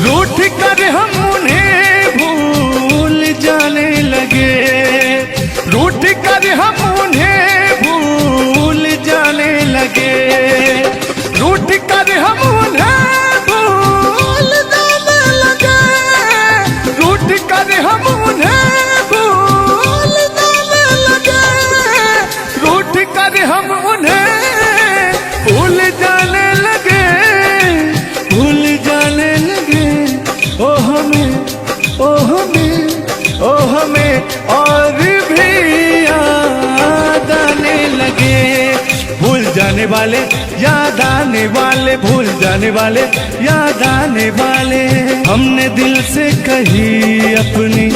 रूठ कर हम उन्हें भूल जाने लगे, रूठ कर हम उन्हें भूल जाने लगे। रूठ कर हम उन्हें भूल जाने लगे, रूठ कर हम उन्हें भूल जाने लगे। रूठ कर हम उन्हें भूल जाने लगे, भूल जाने लगे। ओ हमें, ओ हमें, ओ हमें और भी याद आने लगे। भूल जाने वाले याद आने वाले, भूल जाने वाले याद आने वाले। हमने दिल से कही अपनी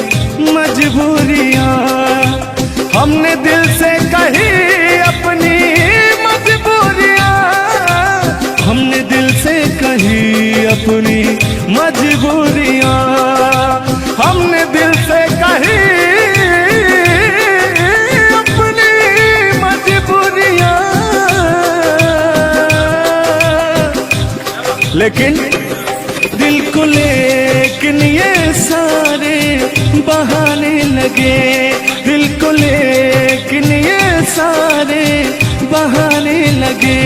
मजबूरियां, हमने दिल से कही अपनी मजबूरियां। हमने दिल से कही अपनी मजबूरियां, हमने दिल से कही अपनी मजबूरियां। लेकिन दिल को लेकिन ये सारे बहाने लगे, दिल को लेकिन ये सारे बहाने लगे।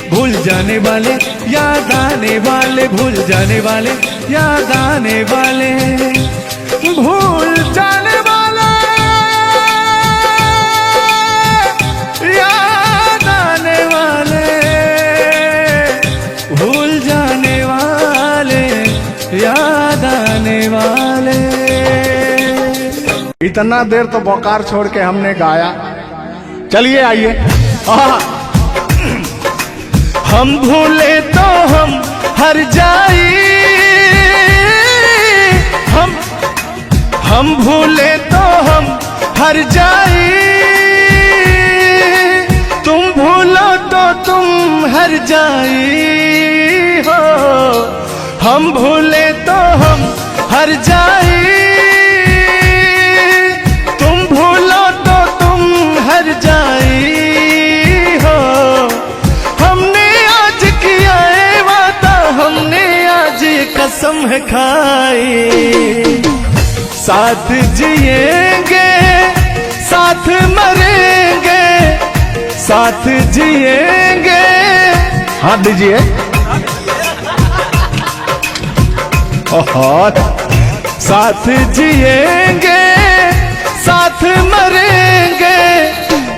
भूल जाने वाले याद आने वाले, भूल जाने वाले याद आने वाले, भूल जाने वाले इतना देर तो बोकार छोड़ के हमने गाया। चलिए आइए। हम भूले तो हम हर जाई, हम भूले तो हम हर जाई, तुम भूलो तो तुम हर जाई हो। हम भूले तो हम हर जाई, तुम भूलो तो तुम हर जाई हो। हमने आज किया है वादा, हमने आज कसम है खाई, साथ जिएंगे साथ मरेंगे, साथ जिएंगे। हाथ दीजिए। ओहो, साथ जिएंगे साथ मरेंगे,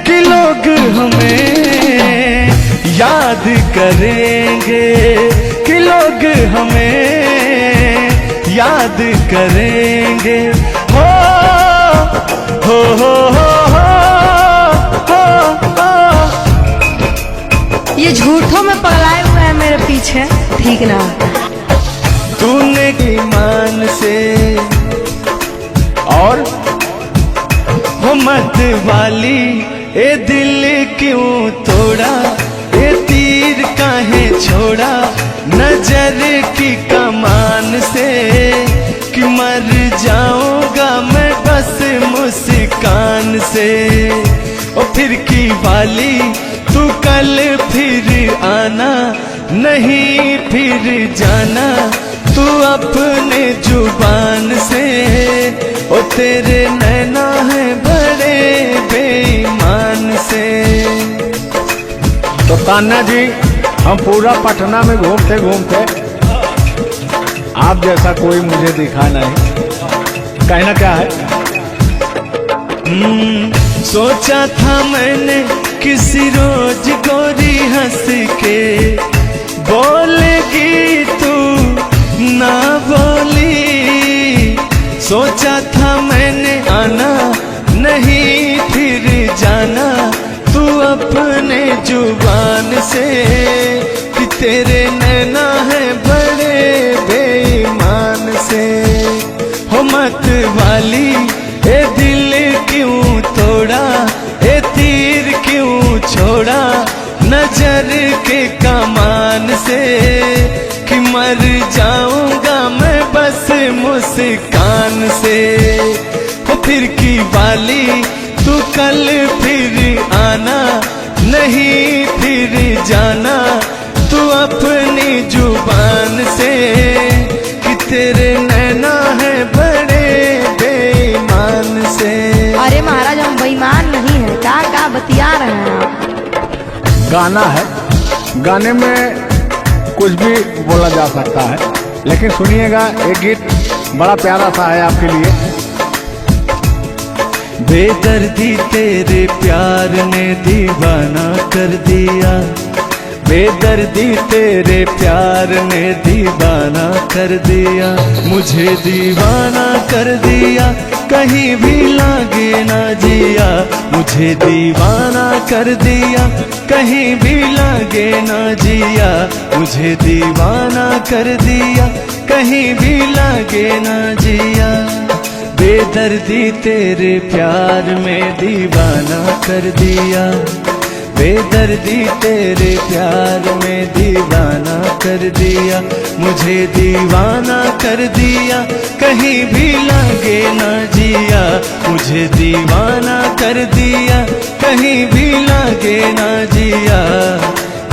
कि लोग हमें याद करेंगे, कि लोग हमें याद करेंगे। हो हो हो हो हो हो। ये झूठों में पगलाए हुए हैं मेरे पीछे, ठीक ना। तूने ईमान से और हो मत वाली, ए दिल क्यों तोड़ा, ए तीर काहे छोड़ा, नजर की कमान से, कि मर जाऊंगा मैं बस मुस्कान से। ओ फिर की वाली, तू कल फिर आना, नहीं फिर जाना, तू अपने जुबान से। ओ तेरे नैना है बड़े बेईमान से। तो तान्या जी, हम पूरा पटना में घूमते घूमते आप जैसा कोई मुझे दिखा नहीं। कहना क्या है? सोचा था मैंने किसी रोज गोरी हंस के बोलेगी तू ना बोली। सोचा था मैंने आना नहीं फिर जाना, तू अपने जुबान से, कि तेरे नैना है बड़े बेईमान से। हो मत वाली, ए दिल क्यों तोड़ा, ए तीर क्यों छोड़ा, नजर के कमान से, कि मर जाऊंगा मैं बस मुस्कान से। हो फिर की वाली, तू कल फिर आना नहीं फिर जाना, तू अपनी जुबान से, कि तेरे नैना है बड़े बेईमान से। अरे महाराज, हम बेईमान नहीं है, का बतिया रहे हैं आप। गाना है, गाने में कुछ भी बोला जा सकता है, लेकिन सुनिएगा, एक गीत बड़ा प्यारा सा है आपके लिए। बेदर्दी तेरे प्यार ने दीवाना कर दिया, बेदर्दी तेरे प्यार ने दीवाना कर दिया, मुझे दीवाना कर दिया, कहीं भी लागे ना जिया, मुझे दीवाना कर दिया, कहीं भी लागे ना जिया, मुझे दीवाना कर दिया, कहीं भी लागे ना जिया। बेदर्दी तेरे प्यार में दीवाना कर दिया, बेदर्दी तेरे प्यार में दीवाना कर दिया, मुझे दीवाना कर दिया, कहीं भी लागे ना जिया, मुझे दीवाना कर दिया, कहीं भी लागे ना जिया।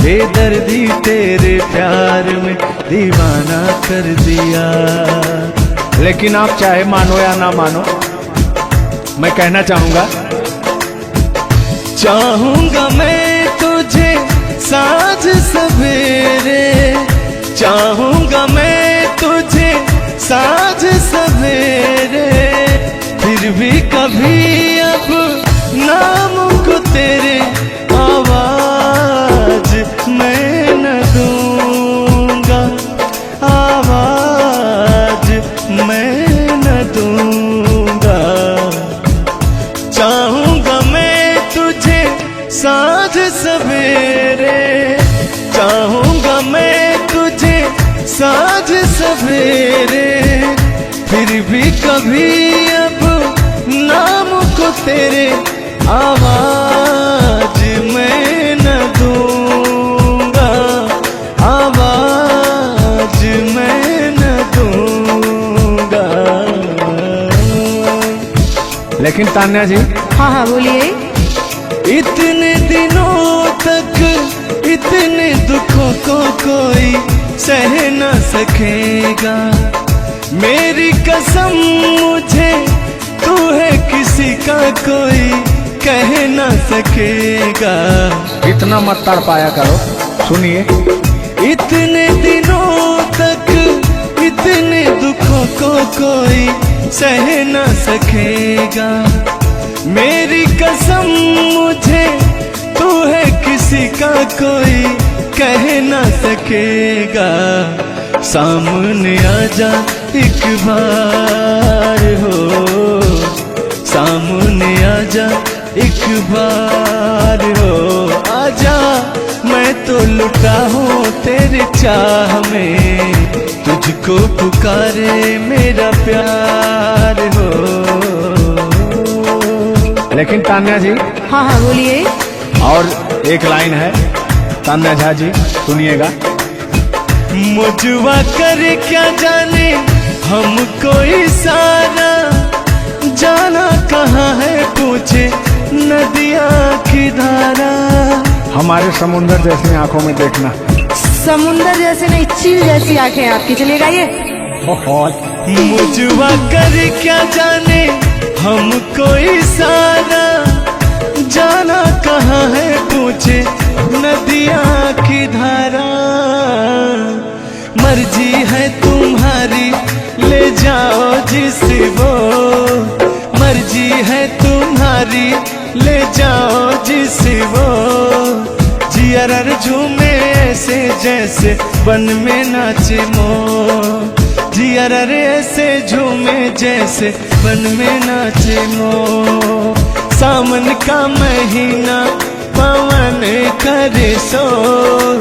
बेदर्दी तेरे प्यार में दीवाना कर दिया। लेकिन आप चाहे मानो या ना मानो, मैं कहना चाहूंगा, चाहूंगा मैं तुझे साँझ सवेरे, चाहूंगा मैं तुझे साँझ सवेरे, फिर भी कभी अब नाम को तेरे आवाज मैं न दूंगा, आवाज मैं न दूंगा। चाहूंगा मैं तुझे साँझ सवेरे, चाहूंगा मैं तुझे साँझ सवेरे, फिर भी कभी अब नाम को तेरे आवाज मैं न दूंगा, आवाज मैं न दूंगा। लेकिन तान्या जी, हाँ हाँ बोलिए। इतने दिनों तक इतने दुखों को कोई सह न सकेगा, मेरी कसम मुझे तू है किसी का कोई कह न सकेगा। इतना मत तड़पाया करो, सुनिए। इतने दिनों तक इतने दुखों को कोई सह न सकेगा, मेरी कसम मुझे तू है किसी का कोई कह न सकेगा। सामने आजा एक बार हो, सामने आजा एक बार हो, आजा मैं तो लुटा हूँ तेरे चाह में, तुझको पुकारे मेरा प्यार हो। लेकिन तान्या जी, हाँ हाँ बोलिए। और एक लाइन है, तान्या झा जी सुनिएगा। मुझवा कर क्या जाने हमको इशारा, जाना कहाँ है पूछे नदिया की धारा। हमारे समुंदर जैसी आंखों में देखना। समुंदर जैसे नहीं, चील जैसी आंखें आपकी, चलेगा ये। बहुत मुझवा कर क्या जाने हमको इशारा, जाना कहाँ है पूछे नदिया की धारा। मर्जी है तुम्हारी ले जाओ जिस वो, मर्जी है तुम्हारी ले जाओ जिस वो, जियर झूमे ऐसे जैसे बन में नाचे मोर, जियर ऐसे झूमे जैसे बन में नाचे मोर। सावन का महीना पवन करे शोर,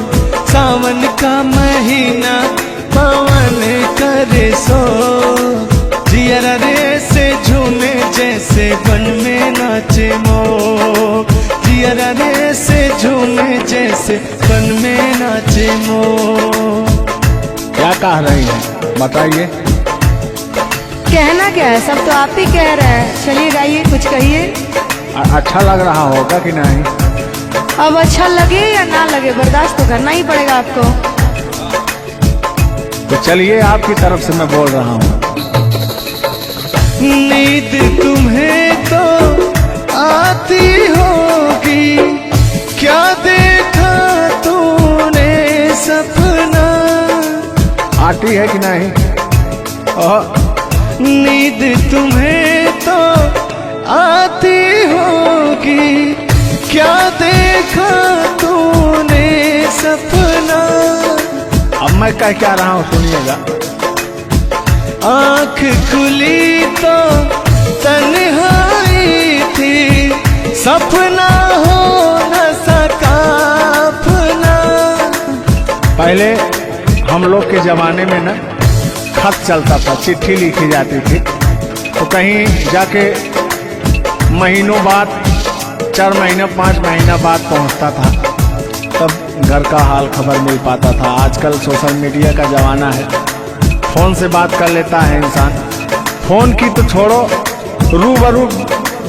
सावन का महीना पवन करे शोर, जियर ऐसे झूमे जैसे बन में नाचे मोर, जियर ऐसे झूमे जैसे बन में नाचे मोर। क्या कह रही हैं बताइए। कहना क्या है, सब तो आप ही कह रहे हैं। चलिए गाइए, कुछ कहिए। अच्छा लग रहा होगा कि नहीं? अब अच्छा लगे या ना लगे, बर्दाश्त तो करना ही पड़ेगा आपको। तो चलिए, आपकी तरफ से मैं बोल रहा हूँ। नींद तुम्हें तो आती होगी, क्या देखा तूने सपना। आती है कि नहीं? नींद तुम्हें तो आती होगी, क्या देखा तूने सपना। अब मैं कह क्या रहा हूँ सुनिएगा। आँख खुली तो तन्हाई थी, सपना हो न सका अपना। पहले हम लोग के जमाने में ना खत चलता था, चिट्ठी लिखी जाती थी, तो कहीं जाके महीनों बाद, 4 महीना 5 महीना बाद पहुंचता था, तब घर का हाल खबर मिल पाता था। आजकल सोशल मीडिया का जमाना है, फोन से बात कर लेता है इंसान। फोन की तो छोड़ो, रूबरू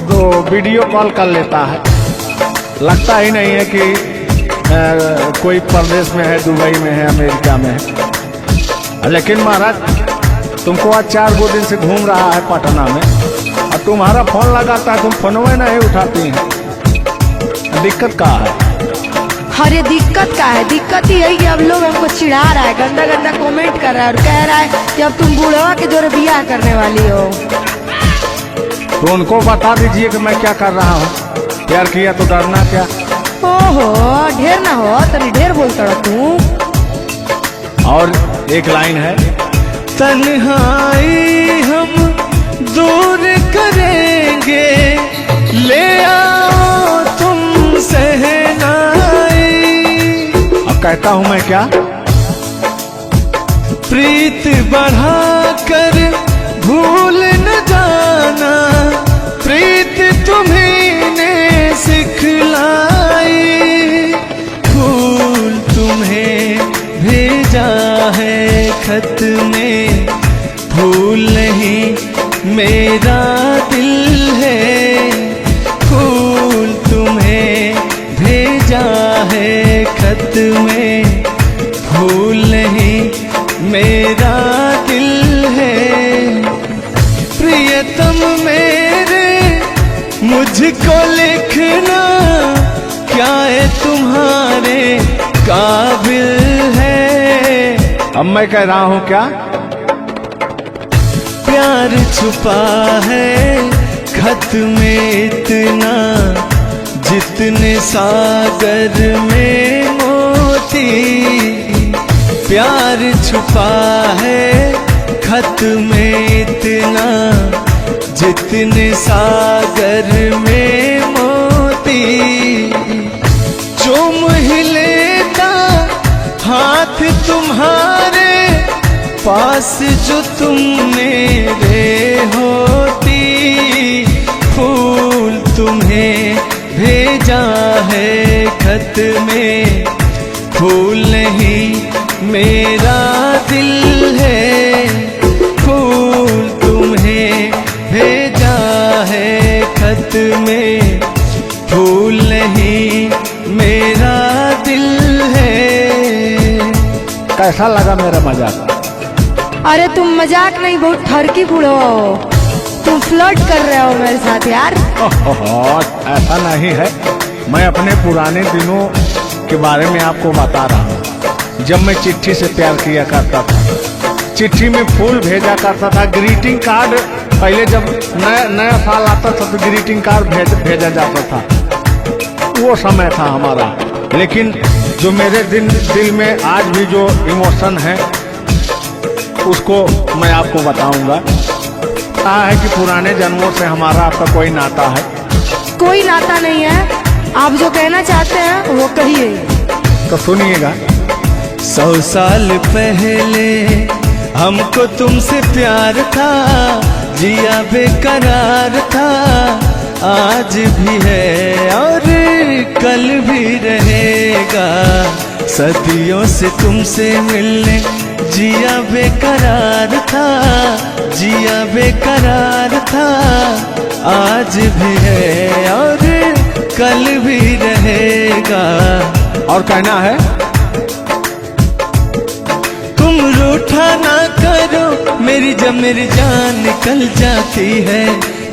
दो वीडियो कॉल कर लेता है। लगता ही नहीं है कि कोई परदेश में है, दुबई में है, अमेरिका में है। लेकिन महाराज, तुमको आज 4 दिन से घूम रहा है पटना में, और तुम्हारा फोन लगाता है, तुम फोनवे नहीं उठाती हैं। दिक्कत क्या है? अरे दिक्कत क्या है, दिक्कत ही है कि अब लोग हमको चिढ़ा रहा है, गंदा गंदा कमेंट कर रहा है और कह रहा है कि अब तुम बूढ़वा के जोरे बियाह करने वाली हो। तो उनको बता दीजिए कि मैं क्या कर रहा हूँ। प्यार किया तो डरना क्या। ओहो, ढेर ना हो, तनी ढेर बोलता रहा तू। और एक लाइन है, तन्हाई हम दूर करेंगे, ले आओ तुम सहनाई। अब कहता हूं मैं क्या? प्रीत बढ़ाकर भूल न जाना, प्रीत तुम्हीं ने सिखलाई। फूल तुम्हें भेजा है खत में, फूल नहीं मेरा दिल है। फूल तुम्हें भेजा है खत में, फूल नहीं मेरा दिल है। प्रियतम मेरे मुझको लिखना, क्या है तुम्हारे काबिल है। अब मैं कह रहा हूं क्या? प्यार छुपा है खत में इतना, जितने सागर में मोती। प्यार छुपा है खत में इतना, जितने सागर में मोती। चूम ही लेता हाथ तुम्हारे, पास जो तुम मेरे होती। फूल तुम्हें भेजा है खत में, फूल नहीं मेरा दिल है। फूल तुम्हें भेजा है खत में, फूल नहीं मेरा दिल है। कैसा लगा मेरा मजाक? अरे तुम मजाक नहीं, बहुत ठरकी बूढ़ो हो। तुम फ्लर्ट कर रहे हो मेरे साथ यार। ऐसा नहीं है, मैं अपने पुराने दिनों के बारे में आपको बता रहा हूँ। जब मैं चिट्ठी से प्यार किया करता था, चिट्ठी में फूल भेजा करता था, ग्रीटिंग कार्ड। पहले जब नया साल आता था तो ग्रीटिंग कार्ड भेजा जाता था, वो समय था हमारा। लेकिन जो मेरे दिल में आज भी जो इमोशन है, उसको मैं आपको बताऊंगा। कहा है कि पुराने जन्मों से हमारा आपका कोई नाता है। कोई नाता नहीं है, आप जो कहना चाहते हैं वो कहिए। तो सुनिएगा। 100 साल पहले हमको तुमसे प्यार था, जिया बेकरार था। आज भी है और कल भी रहेगा, सदियों से तुमसे मिलने जिया बेकरार था, जिया बेकरार था। आज भी है और कल भी रहेगा। और कहना है, तुम रूठा ना करो मेरी, जब मेरी जान निकल जाती है।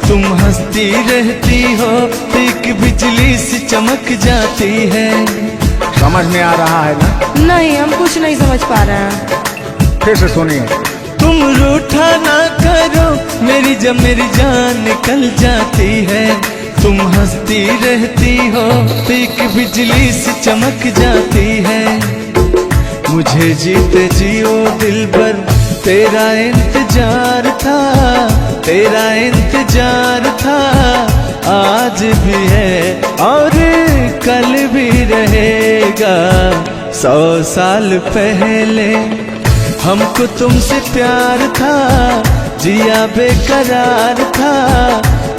तुम हंसती रहती हो, एक बिजली सी चमक जाती है। समझ में आ रहा है ना? नहीं, हम कुछ नहीं समझ पा रहे हैं। फिर से सुनिए। तुम रूठा ना करो मेरी, जब मेरी जान निकल जाती है। तुम हंसती रहती हो, एक बिजली सी चमक जाती है। मुझे जीते जियो दिल भर तेरा इंतजार था, तेरा इंतजार था। आज भी है और कल भी रहेगा। 100 साल पहले हमको तुमसे प्यार था, जिया बेकरार था।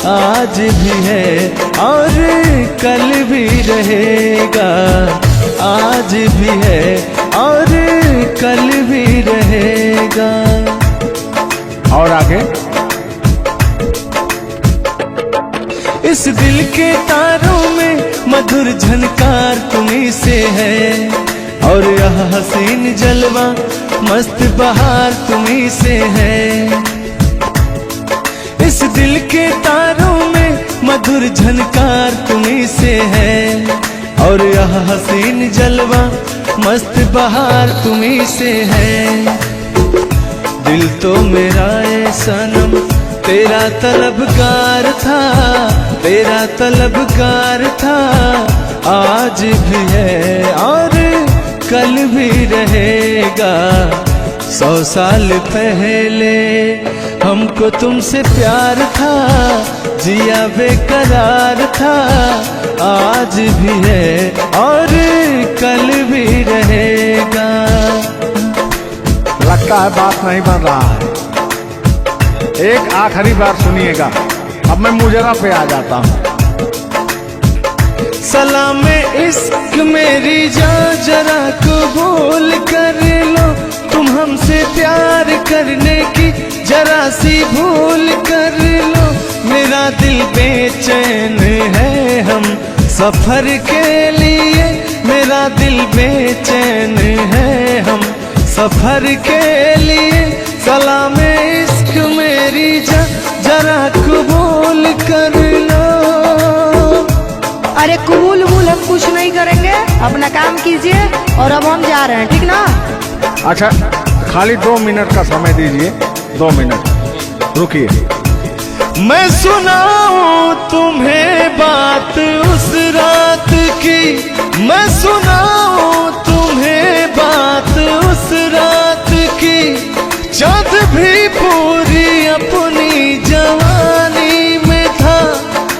आज भी है और कल भी रहेगा। आज भी है और कल भी रहेगा। और आगे, इस दिल के तारों में मधुर झनकार तुम्हीं से है, और यह हसीन जलवा मस्त बहार तुम्हीं से है। इस दिल के तारों में मधुर झनकार तुम्हीं से है, और यह हसीन जलवा मस्त बहार तुम्हीं से है। दिल तो मेरा है सनम तेरा तलबगार था, तेरा तलबगार था। आज भी है और कल भी रहेगा। 100 साल पहले हमको तुमसे प्यार था, जिया बेकरार था, आज भी है और कल भी रहेगा। लगता है बात नहीं बन रहा है। एक आखिरी बार सुनिएगा, अब मैं मुजरा पे आ जाता हूँ। सलाम इश्क मेरी जान जरा कबूल कर लो, तुम हमसे प्यार करने की जरा सी भूल कर लो। मेरा दिल बेचैन है हम सफर के लिए, मेरा दिल बेचैन है हम सफर के लिए। सलाम इश्क मेरी जान जरा कबूल कर लो। अरे कबूल वबूल हम कुछ नहीं करेंगे, अपना काम कीजिए और अब हम जा रहे हैं, ठीक ना? अच्छा, खाली 2 मिनट का समय दीजिए, 2 मिनट रुकिए। मैं सुनाऊं तुम्हें बात उस रात की, मैं सुनाऊं तुम्हें बात उस रात की। चाँद भी पूरी अपनी जवानी में था,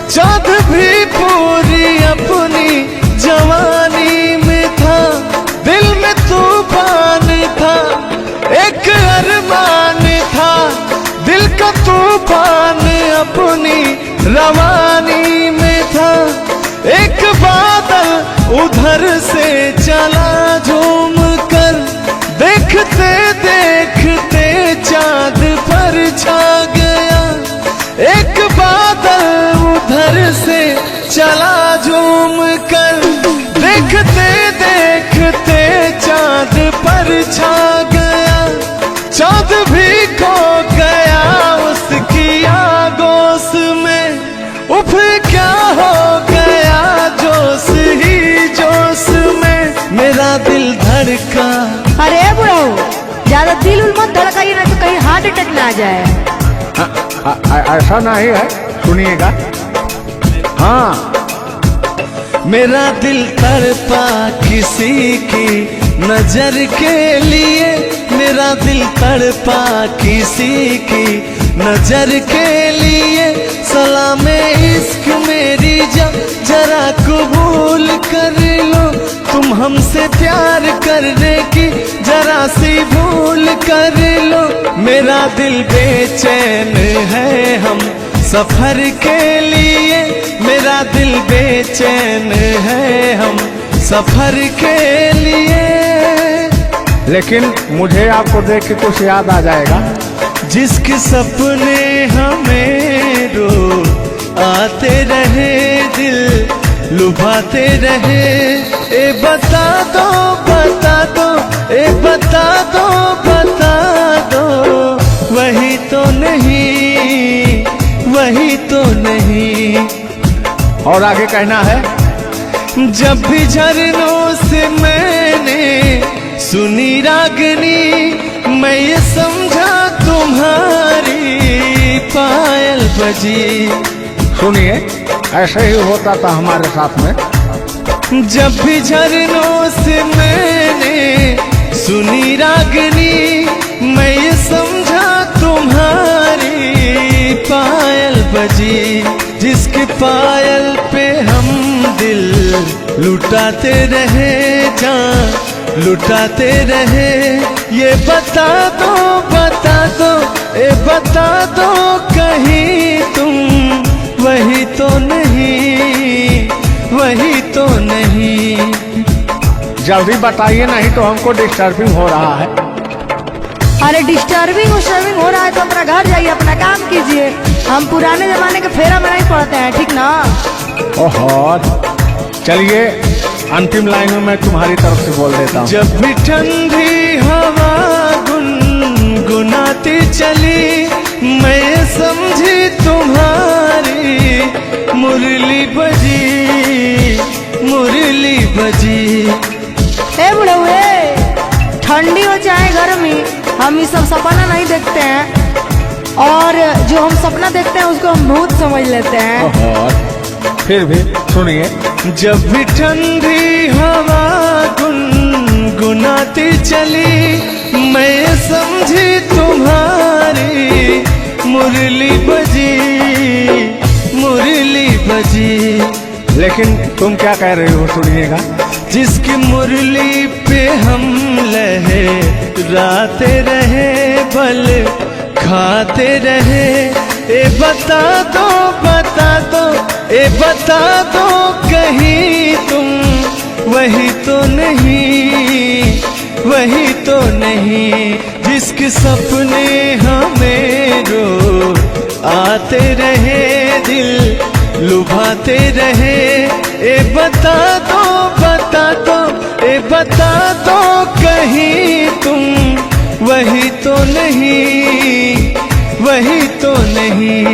चाँद भी पूरी अपनी जवानी में था। दिल में तूफान था, एक अरमान था, दिल का तूफान अपनी रवानी में था। एक बादल उधर से चला झूम कर, देखते देखते चाँद पर छा गया। एक बादल उधर से चला झूम कर, देखते देखते चाँद पर छा गया। चाँद भी खो गया उसकी आगोश में, उफ क्या हो गया जोश ही जोश में। मेरा दिल धड़का। अरे बुढ़ाऊ, ज्यादा दिल उल मत धड़काइए ना तो कहीं हार्ट अटैक ना आ जाए। ऐसा नहीं है, सुनिएगा। हाँ, मेरा दिल तड़पा किसी की नजर के लिए, मेरा दिल तड़पा किसी की नजर के लिए। सलाम इश्क मेरी जान जरा कबूल कर लो, तुम हमसे प्यार करने की जरा सी भूल कर लो। मेरा दिल बेचैन है हम सफर के लिए, मेरा दिल बेचैन है हम सफर के लिए। लेकिन मुझे आपको देख के कुछ याद आ जाएगा। जिसके सपने हमें रो आते रहे, दिल लुभाते रहे। ए बता दो बता दो, ए बता दो बता दो, वही तो नहीं, वही तो नहीं। और आगे कहना है, जब भी झरनों से मैंने सुनी रागनी, मैं ये समझा तुम्हारी पायल बजी। सुनिए, ऐसे ही होता था हमारे साथ में। जब भी झरनों से मैंने सुनी रागनी, मैं ये समझा तुम्हारी पायल बजी। जिसके पायल पे हम दिल लुटाते रहे, जान लुटाते रहे। ये बता दो बता दो, ए बता दो कहीं तुम वही तो नहीं, वही तो नहीं। जल्दी बताइए, नहीं तो हमको डिस्टर्बिंग हो रहा है। अरे डिस्टर्बिंग हो रहा है तो अपना घर जाइए, अपना काम कीजिए। हम पुराने जमाने के फेरा में नहीं पड़ते हैं, ठीक ना? ओहो, चलिए अंतिम लाइन में मैं तुम्हारी तरफ से बोल देता हूँ। जब भी ठंडी हवा गुनगुनाती चली, मैं समझी तुम्हारी मुरली बजी, मुरली बजी। ए बुढ़ऊ, ठंडी हो चाहे गर्मी, हम ये सब सपना नहीं देखते हैं, और जो हम सपना देखते हैं उसको हम भूत समझ लेते हैं। ओहो, फिर भी सुनिए। जब भी ठंडी हवा गुनगुनाती चली, मैं समझी तुम्हारी मुरली बजी, मुरली बजी। लेकिन तुम क्या कह रहे हो सुनिएगा। जिसकी मुरली पे हम लहराते रहे, बल खाते रहे। ए बता दो, बता दो, ए बता दो कहीं तुम वही तो नहीं, वही तो नहीं। जिसके सपने हमें रो आते रहे, दिल लुभाते रहे। ए बता दो, बता दो, ए बता दो कहीं तुम वही तो नहीं, वही तो नहीं।